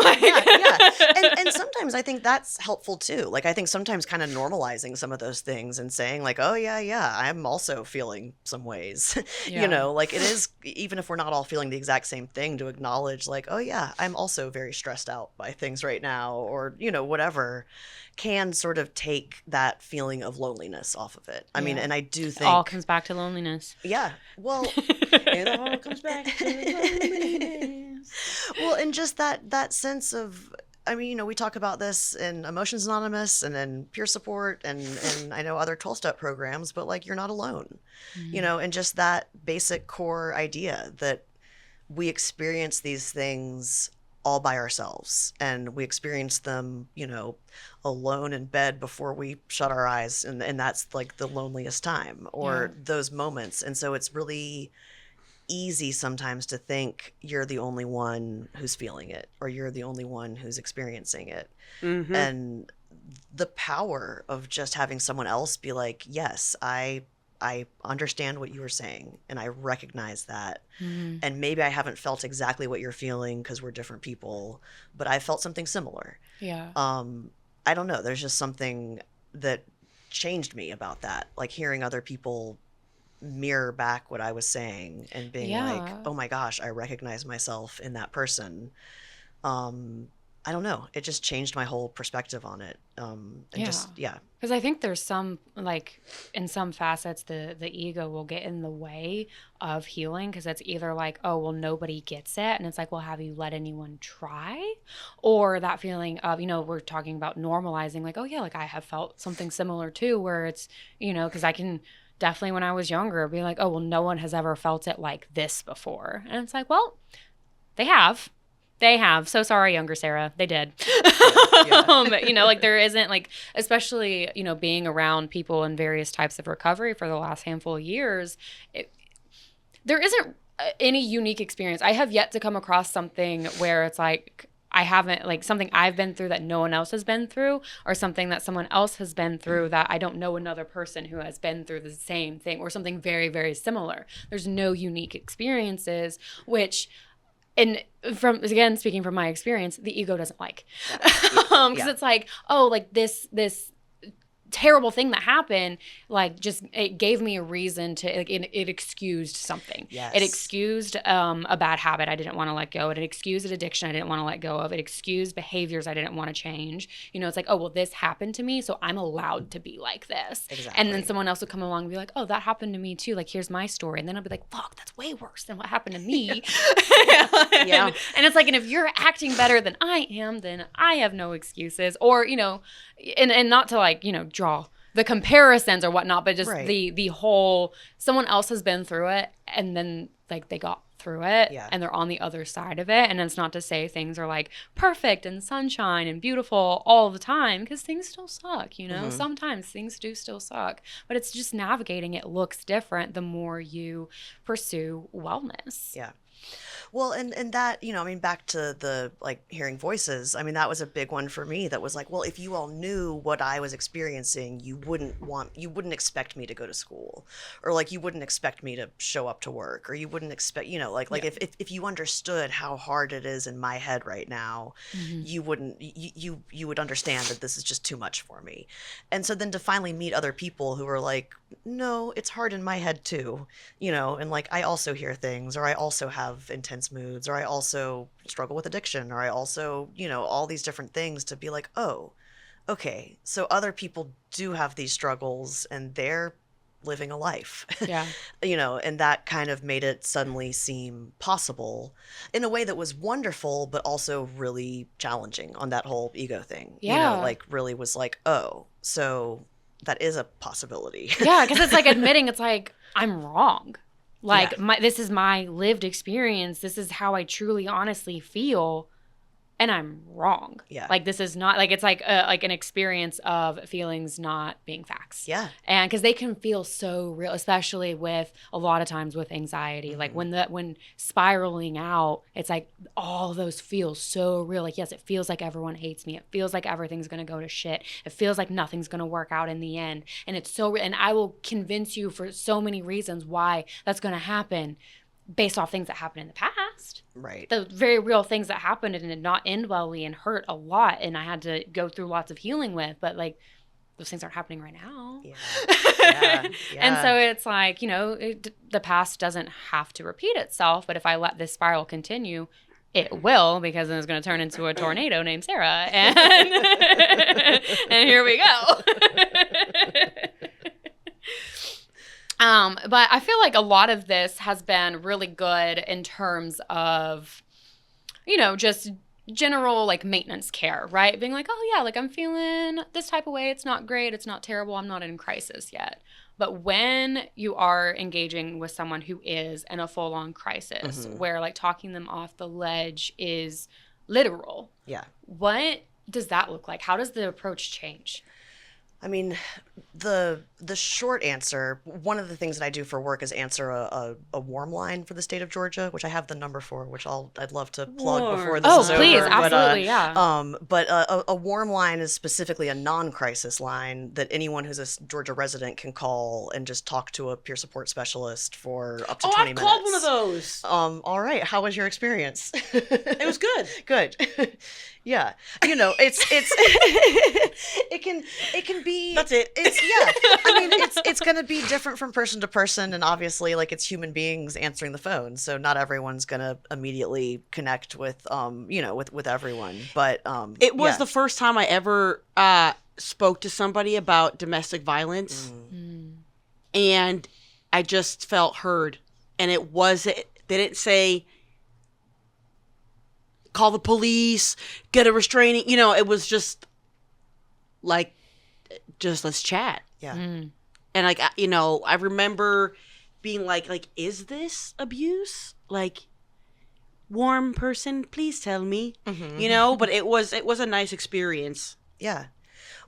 And sometimes I think that's helpful too. Like, I think sometimes kind of normalizing some of those things and saying like, oh yeah, I'm also feeling some ways. Like it is, even if we're not all feeling the exact same thing, to acknowledge like, oh yeah, I'm also very stressed out by things right now, or whatever, can sort of take that feeling of loneliness off of it. I mean, and I do think it all comes back to loneliness. Yeah, well, It all comes back to loneliness. Well, and just that sense of, I mean, we talk about this in Emotions Anonymous and in peer support and I know other 12-step programs, but like, you're not alone, and just that basic core idea that we experience these things all by ourselves, and we experience them, alone in bed before we shut our eyes. And that's like the loneliest time, or those moments. And so it's really easy sometimes to think you're the only one who's feeling it, or you're the only one who's experiencing it. And the power of just having someone else be like, yes, I understand what you were saying, and I recognize that. And maybe I haven't felt exactly what you're feeling because we're different people, but I felt something similar. Yeah. I don't know. There's just something that changed me about that. Like hearing other people mirror back what I was saying and being like, oh my gosh, I recognize myself in that person. I don't know. It just changed my whole perspective on it. Because I think there's some, like, in some facets, the ego will get in the way of healing, because it's either like, oh, well, nobody gets it. And it's like, well, have you let anyone try? Or that feeling of, we're talking about normalizing, like, oh, yeah, like I have felt something similar too, where it's, because I can definitely, when I was younger, be like, oh, well, no one has ever felt it like this before. And it's like, well, they have. They have. So sorry, younger Sarah. They did. You know, like there isn't like, especially, you know, being around people in various types of recovery for the last handful of years, there isn't any unique experience. I have yet to come across something where it's like, I haven't, like something I've been through that no one else has been through, or something that someone else has been through that I don't know another person who has been through the same thing, or something very, very similar. There's no unique experiences, which, and from, again, speaking from my experience, the ego doesn't like. Because it's like, oh, like this terrible thing that happened, like just it gave me a reason to, like, it excused something. Yes. It excused a bad habit I didn't want to let go. It excused an addiction I didn't want to let go of. It excused behaviors I didn't want to change. You know, it's like, oh, well, this happened to me, so I'm allowed to be like this. Exactly. And then someone else would come along and be like, oh, that happened to me too. Like, here's my story. And then I'll be like, fuck, that's way worse than what happened to me. Yeah. And it's like, and if you're acting better than I am, then I have no excuses. Or, you know, and not to, like, you know, draw the comparisons or whatnot, but just the whole, someone else has been through it and then like they got through it and they're on the other side of it. And it's not to say things are like perfect and sunshine and beautiful all the time, because things still suck, you know. Sometimes things do still suck, but it's just navigating it looks different the more you pursue wellness. Yeah. Well, and that, you know, I mean, back to the, like, hearing voices, I mean, that was a big one for me. That was like, well, if you all knew what I was experiencing, you wouldn't expect me to go to school, or like, you wouldn't expect me to show up to work, or you wouldn't expect, you know, like if you understood how hard it is in my head right now, you would understand that this is just too much for me. And so then to finally meet other people who are like, no, it's hard in my head too, you know, and like, I also hear things, or I also have intense moods, or I also struggle with addiction, or I also, you know, all these different things, to be like, oh, okay, so other people do have these struggles and they're living a life. Yeah. You know, and that kind of made it suddenly seem possible in a way that was wonderful, but also really challenging on that whole ego thing. Yeah. You know, like really was like, oh, so that is a possibility. Yeah, because it's like admitting, it's like, I'm wrong. Like, this is my lived experience. This is how I truly, honestly feel. And I'm wrong. Yeah. Like, this is not, like, it's like an experience of feelings not being facts. Yeah. And because they can feel so real, especially with a lot of times with anxiety. Like when spiraling out, it's like all those feel so real. Like, yes, it feels like everyone hates me. It feels like everything's going to go to shit. It feels like nothing's going to work out in the end. And it's so, and I will convince you for so many reasons why that's going to happen, based off things that happened in the past. Right. The very real things that happened and did not end well and hurt a lot, and I had to go through lots of healing with, but like, those things aren't happening right now. Yeah. And so it's like, you know, the past doesn't have to repeat itself, but if I let this spiral continue, it will, because then it's going to turn into a tornado named Sarah, and and here we go. But I feel like a lot of this has been really good in terms of, you know, just general like maintenance care, right? Being like, oh yeah, like I'm feeling this type of way. It's not great. It's not terrible. I'm not in crisis yet. But when you are engaging with someone who is in a full-on crisis, where like talking them off the ledge is literal. Yeah. What does that look like? How does the approach change? I mean, the short answer, one of the things that I do for work is answer a warm line for the state of Georgia, which I have the number for, which I'd love to plug before this is over. Oh, please, absolutely, yeah. But a warm line is specifically a non-crisis line that anyone who's a Georgia resident can call and just talk to a peer support specialist for up to 20 minutes. Oh, I've called one of those. All right. How was your experience? It was good. Good. Yeah. You know, it can be. That's it. I mean, it's going to be different from person to person, and obviously, like, it's human beings answering the phone, so not everyone's going to immediately connect with, with everyone. But it was the first time I ever spoke to somebody about domestic violence, and I just felt heard. And they didn't say, call the police, get a restraining, it was just like, just let's chat. Yeah. And like, I remember being like, is this abuse? Like, warm person, please tell me, but it was a nice experience. Yeah.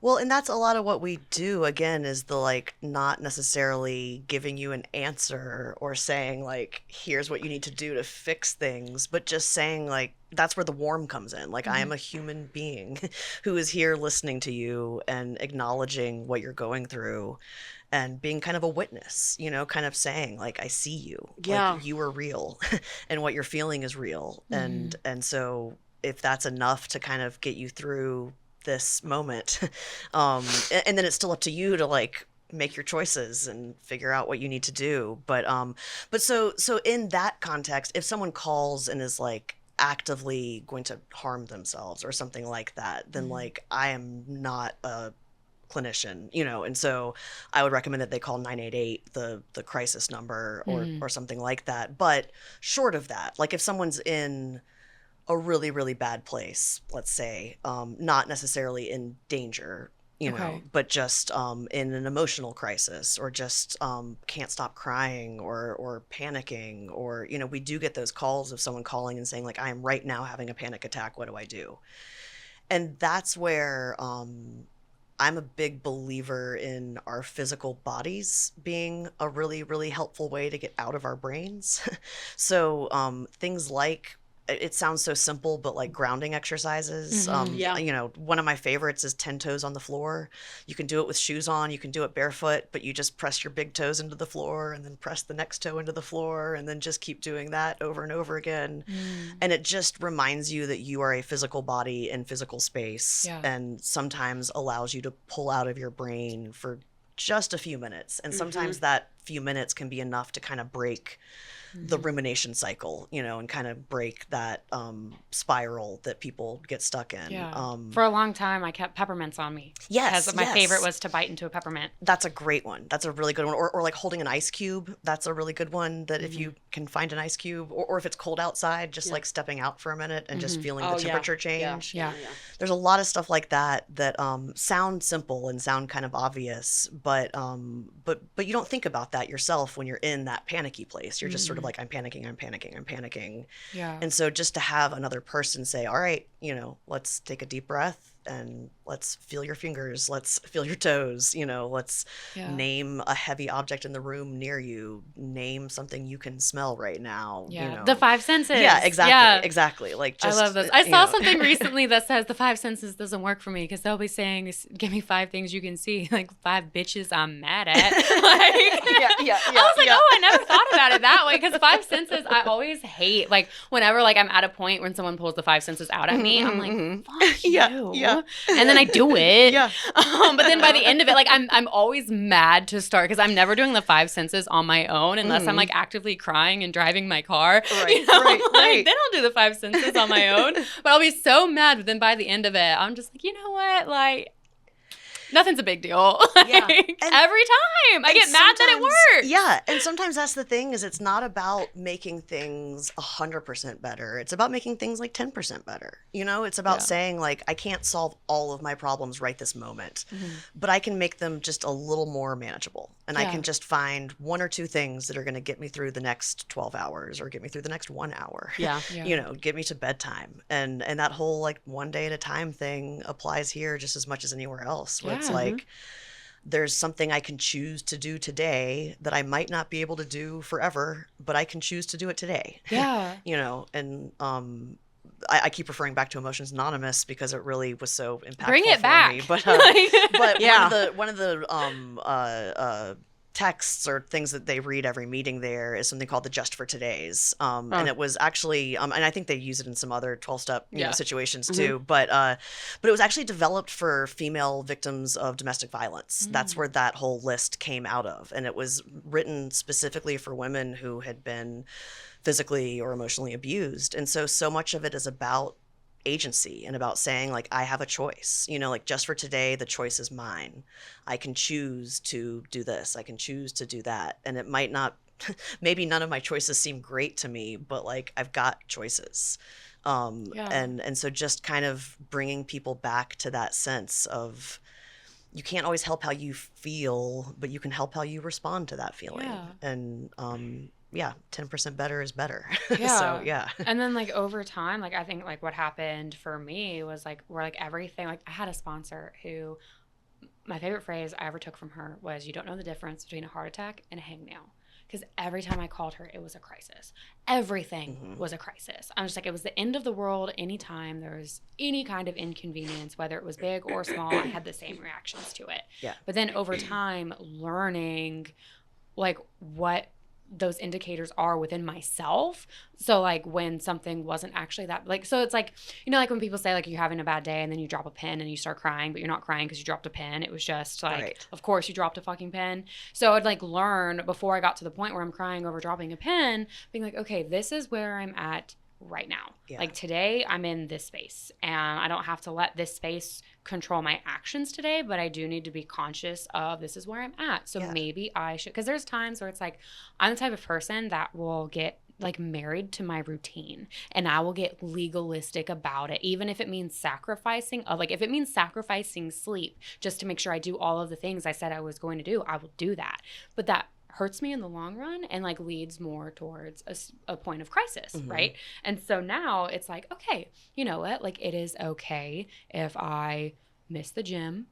Well, and that's a lot of what we do, again, is the like not necessarily giving you an answer or saying like, here's what you need to do to fix things, but just saying like, that's where the warm comes in. Like, I am a human being who is here listening to you and acknowledging what you're going through and being kind of a witness, kind of saying like, I see you. Yeah. Like, you are real and what you're feeling is real. And so if that's enough to kind of get you through this moment, and then it's still up to you to like make your choices and figure out what you need to do. But so in that context, if someone calls and is like actively going to harm themselves or something like that, then like I am not a clinician, and so I would recommend that they call 988, the crisis number, or something like that. But short of that, like if someone's in a really, really bad place, let's say, not necessarily in danger, but just in an emotional crisis, or just can't stop crying or panicking, or, we do get those calls of someone calling and saying like, I am right now having a panic attack. What do I do? And that's where I'm a big believer in our physical bodies being a really, really helpful way to get out of our brains. So things like, it sounds so simple, but like grounding exercises. One of my favorites is 10 toes on the floor. You can do it with shoes on, you can do it barefoot, but you just press your big toes into the floor and then press the next toe into the floor and then just keep doing that over and over again. And it just reminds you that you are a physical body in physical space, and sometimes allows you to pull out of your brain for just a few minutes. And sometimes that few minutes can be enough to kind of break the rumination cycle, and kind of break that spiral that people get stuck in. Yeah. For a long time, I kept peppermints on me. Yes. Because my favorite was to bite into a peppermint. That's a great one. That's a really good one. Or like holding an ice cube. That's a really good one, that if you can find an ice cube, or if it's cold outside, just like stepping out for a minute and just feeling the temperature change. Yeah. There's a lot of stuff like that sound simple and sound kind of obvious, but you don't think about that yourself when you're in that panicky place. You're just sort of like, I'm panicking. Yeah. And so just to have another person say, all right, let's take a deep breath and let's feel your fingers, let's feel your toes, let's name a heavy object in the room near you, name something you can smell right now. The five senses. Yeah, exactly. Like, just, I love this. I saw something recently that says the five senses doesn't work for me, because they'll be saying, give me 5 things you can see, like 5 bitches I'm mad at. I was like, oh, I never thought about it that way, because 5 senses I always hate. Like, whenever like I'm at a point when someone pulls the 5 senses out at me, I'm like, fuck you. Yeah. And then I do it. Yeah. But then by the end of it, like I'm always mad to start, because I'm never doing the 5 senses on my own unless I'm like actively crying and driving my car. Right. Then I'll do the 5 senses on my own. But I'll be so mad. But then by the end of it, I'm just like, you know what? Like, nothing's a big deal. Yeah. Every time I get mad that it works. Yeah. And sometimes that's the thing, is it's not about making things 100% better. It's about making things like 10% better. It's about saying like, I can't solve all of my problems right this moment, but I can make them just a little more manageable. And I can just find 1 or 2 things that are going to get me through the next 12 hours or get me through the next 1 hour. Yeah. Get me to bedtime. And that whole like one day at a time thing applies here just as much as anywhere else, where it's like, there's something I can choose to do today that I might not be able to do forever, but I can choose to do it today. Yeah. And I keep referring back to Emotions Anonymous because it really was so impactful. Bring it for back. me. But one of the texts or things that they read every meeting there is something called the Just for Todays. And it was actually, and I think they use it in some other 12-step situations too, but it was actually developed for female victims of domestic violence. That's where that whole list came out of. And it was written specifically for women who had been physically or emotionally abused. And so much of it is about agency and about saying like, I have a choice, like just for today, the choice is mine. I can choose to do this. I can choose to do that. And it might not, maybe none of my choices seem great to me, but like I've got choices. And so just kind of bringing people back to that sense of, you can't always help how you feel, but you can help how you respond to that feeling. And, 10% better is better. Yeah. So yeah. And then like over time, like I think like what happened for me was like where like everything, like I had a sponsor who, my favorite phrase I ever took from her was, "You don't know the difference between a heart attack and a hangnail." Because every time I called her, it was a crisis. Everything was a crisis. I'm just like, it was the end of the world. Anytime there was any kind of inconvenience, whether it was big or small, I had the same reactions to it. Yeah. But then over time, learning like what those indicators are within myself. So like when something wasn't actually that, like, so it's like, you know, like when people say like you're having a bad day and then you drop a pen and you start crying, but you're not crying because you dropped a pen. It was just like, Right. Of course you dropped a fucking pen. So I'd like learn before I got to the point where I'm crying over dropping a pen, being like, okay, this is where I'm at right now. Yeah. Like today I'm in this space and I don't have to let this space control my actions today, but I do need to be conscious of this is where I'm at. So maybe I should, because there's times where it's like, I'm the type of person that will get like married to my routine and I will get legalistic about it, even if it means sacrificing, like if it means sacrificing sleep just to make sure I do all of the things I said I was going to do, I will do that. But that hurts me in the long run and like leads more towards a point of crisis, right? And so now it's like, okay, you know what? Like it is okay if I miss the gym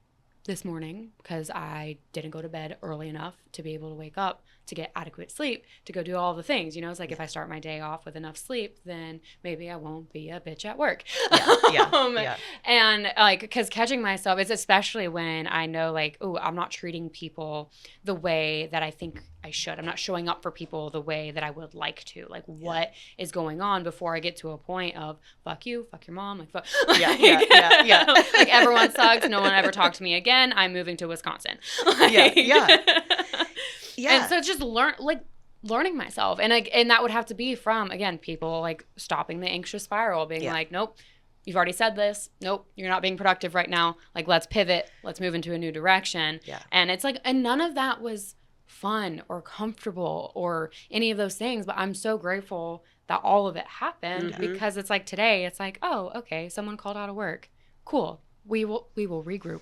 this morning because I didn't go to bed early enough to be able to wake up to get adequate sleep to go do all the things. You know, it's like if I start my day off with enough sleep, then maybe I won't be a bitch at work. Yeah. And like, because catching myself, it's especially when I know like, oh, I'm not treating people the way that I think I should. I'm not showing up for people the way that I would like to. Like, what is going on before I get to a point of fuck you, fuck your mom, like fuck. Yeah. Like everyone sucks. No one ever talked to me again. I'm moving to Wisconsin. Yeah. And so it's just learning myself, and like, and that would have to be from, again, people like stopping the anxious spiral, being like, nope, you've already said this. Nope, you're not being productive right now. Like, let's pivot. Let's move into a new direction. Yeah. And it's like, and none of that was fun or comfortable or any of those things. But I'm so grateful that all of it happened because it's like today, it's like, oh, okay, someone called out of work. Cool. We will regroup.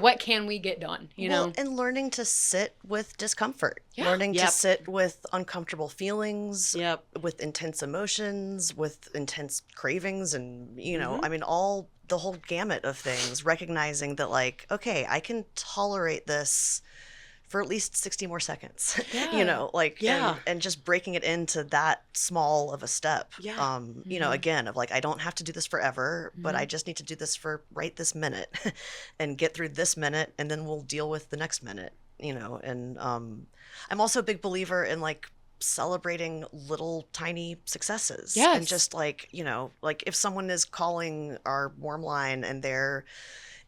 What can we get done? You know, and learning to sit with discomfort, learning to sit with uncomfortable feelings, with intense emotions, with intense cravings, and you know, I mean, all the whole gamut of things. Recognizing that, like, okay, I can tolerate this for at least 60 more seconds, you know, like, and just breaking it into that small of a step, you know, again, of like, I don't have to do this forever, but I just need to do this for right this minute and get through this minute, and then we'll deal with the next minute, you know. And I'm also a big believer in like celebrating little tiny successes. And just like, you know, like if someone is calling our warm line and they're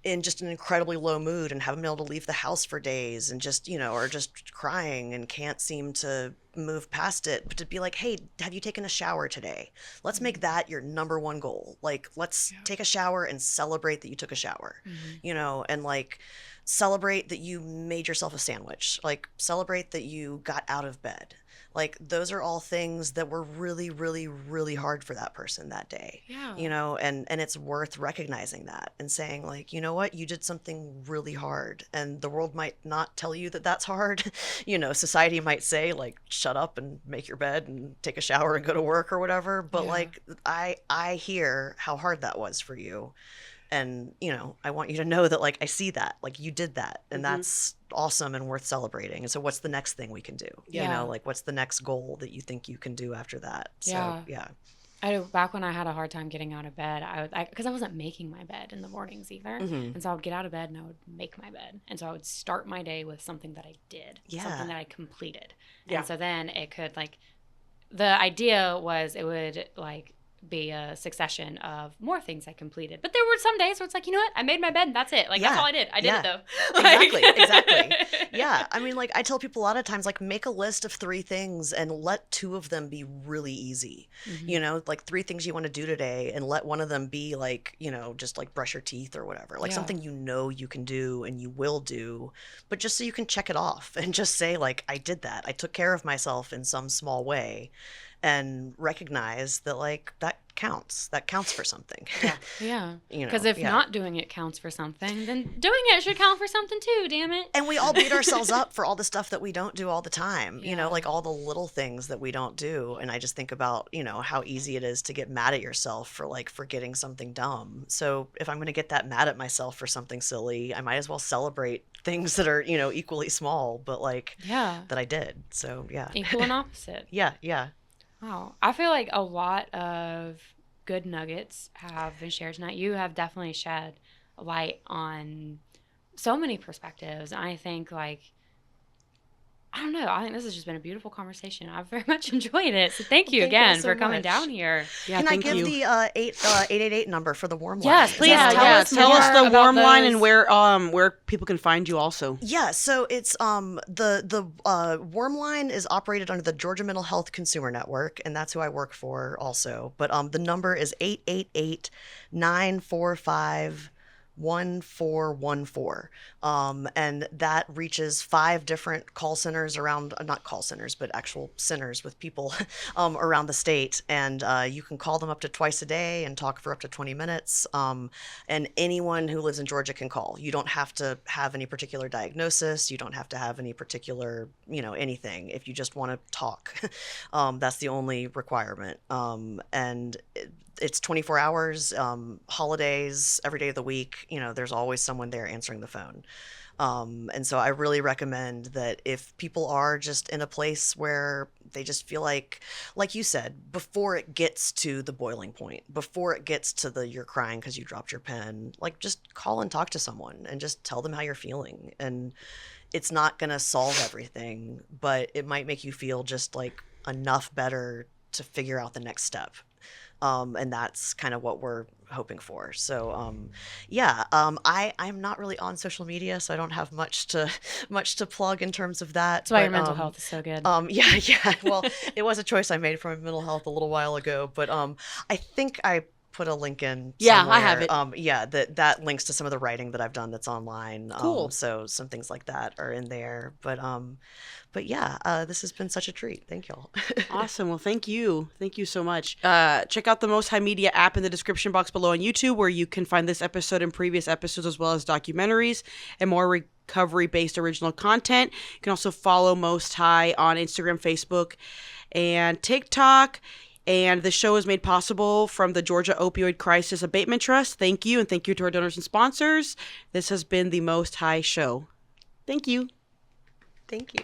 in just an incredibly low mood and haven't been able to leave the house for days and just, you know, are just crying and can't seem to move past it, but to be like, hey, have you taken a shower today? Let's make that your number one goal. Like, let's take a shower and celebrate that you took a shower, you know, and like celebrate that you made yourself a sandwich, like celebrate that you got out of bed. Like, those are all things that were really, really, really hard for that person that day, you know, and it's worth recognizing that and saying, like, you know what, you did something really hard, and the world might not tell you that that's hard. You know, society might say, like, shut up and make your bed and take a shower and go to work or whatever. But like, I hear how hard that was for you. And, you know, I want you to know that, like, I see that, like, you did that, and that's awesome and worth celebrating. And so what's the next thing we can do? You know, like, what's the next goal that you think you can do after that? So, back when I had a hard time getting out of bed, because I wasn't making my bed in the mornings either. And so I would get out of bed and I would make my bed. And so I would start my day with something that I did, something that I completed. And so then it could, like, the idea was it would, like, be a succession of more things I completed. But there were some days where it's like, you know what? I made my bed and that's it. Like, that's all I did. I did it though. Exactly. Yeah. I mean, like, I tell people a lot of times, like, make a list of 3 things and let 2 of them be really easy. You know, like 3 things you want to do today, and let one of them be like, you know, just like brush your teeth or whatever. Like something you know you can do and you will do, but just so you can check it off and just say, like, I did that. I took care of myself in some small way. And recognize that, like, that counts. That counts for something. Yeah. You know, Because if yeah. not doing it counts for something, then doing it should count for something too, damn it. And we all beat ourselves up for all the stuff that we don't do all the time, you know, Yeah. like all the little things that we don't do. And I just think about, you know, how easy it is to get mad at yourself for like forgetting something dumb. So if I'm going to get that mad at myself for something silly, I might as well celebrate things that are, you know, equally small, but like Yeah. that I did. So yeah. Equal and opposite. Yeah. Yeah. Wow. I feel like a lot of good nuggets have been shared tonight. You have definitely shed light on so many perspectives. And I think, like, I don't know. I think this has just been a beautiful conversation. I've very much enjoyed it. So thank you Thank you again so for coming much. down here. Yeah, Can I thank give you. the 888 number for the warm line? Yes, please Yeah, tell us tell more us the about warm line those. and where people can find you also. Yeah, so it's the Worm Line is operated under the Georgia Mental Health Consumer Network, and that's who I work for also. But the number is 888-945-1414. And that reaches 5 different call centers around, not call centers, but actual centers with people around the state. And you can call them up to twice a day and talk for up to 20 minutes. And anyone who lives in Georgia can call. You don't have to have any particular diagnosis. You don't have to have any particular, you know, anything. If you just want to talk, that's the only requirement. And it's 24 hours, holidays, every day of the week. You know, there's always someone there answering the phone. And so I really recommend that if people are just in a place where they just feel like you said, before it gets to the boiling point, before it gets to the you're crying because you dropped your pen, like just call and talk to someone and just tell them how you're feeling. And it's not going to solve everything, but it might make you feel just like enough better to figure out the next step. And that's kind of what we're hoping for. So, I'm not really on social media, so I don't have much to plug in terms of that. That's why your mental health is so good. Yeah. Well, it was a choice I made for my mental health a little while ago, but I think I put a link in Yeah, somewhere. I have it. That links to some of the writing that I've done that's online. Cool. So some things like that are in there. But yeah, this has been such a treat. Thank y'all. Awesome. Well, thank you. Thank you so much. Check out the Most High Media app in the description box below on YouTube, where you can find this episode and previous episodes, as well as documentaries and more recovery-based original content. You can also follow Most High on Instagram, Facebook, and TikTok. And the show is made possible from the Georgia Opioid Crisis Abatement Trust. Thank you, and thank you to our donors and sponsors. This has been the Most High Show. Thank you. Thank you.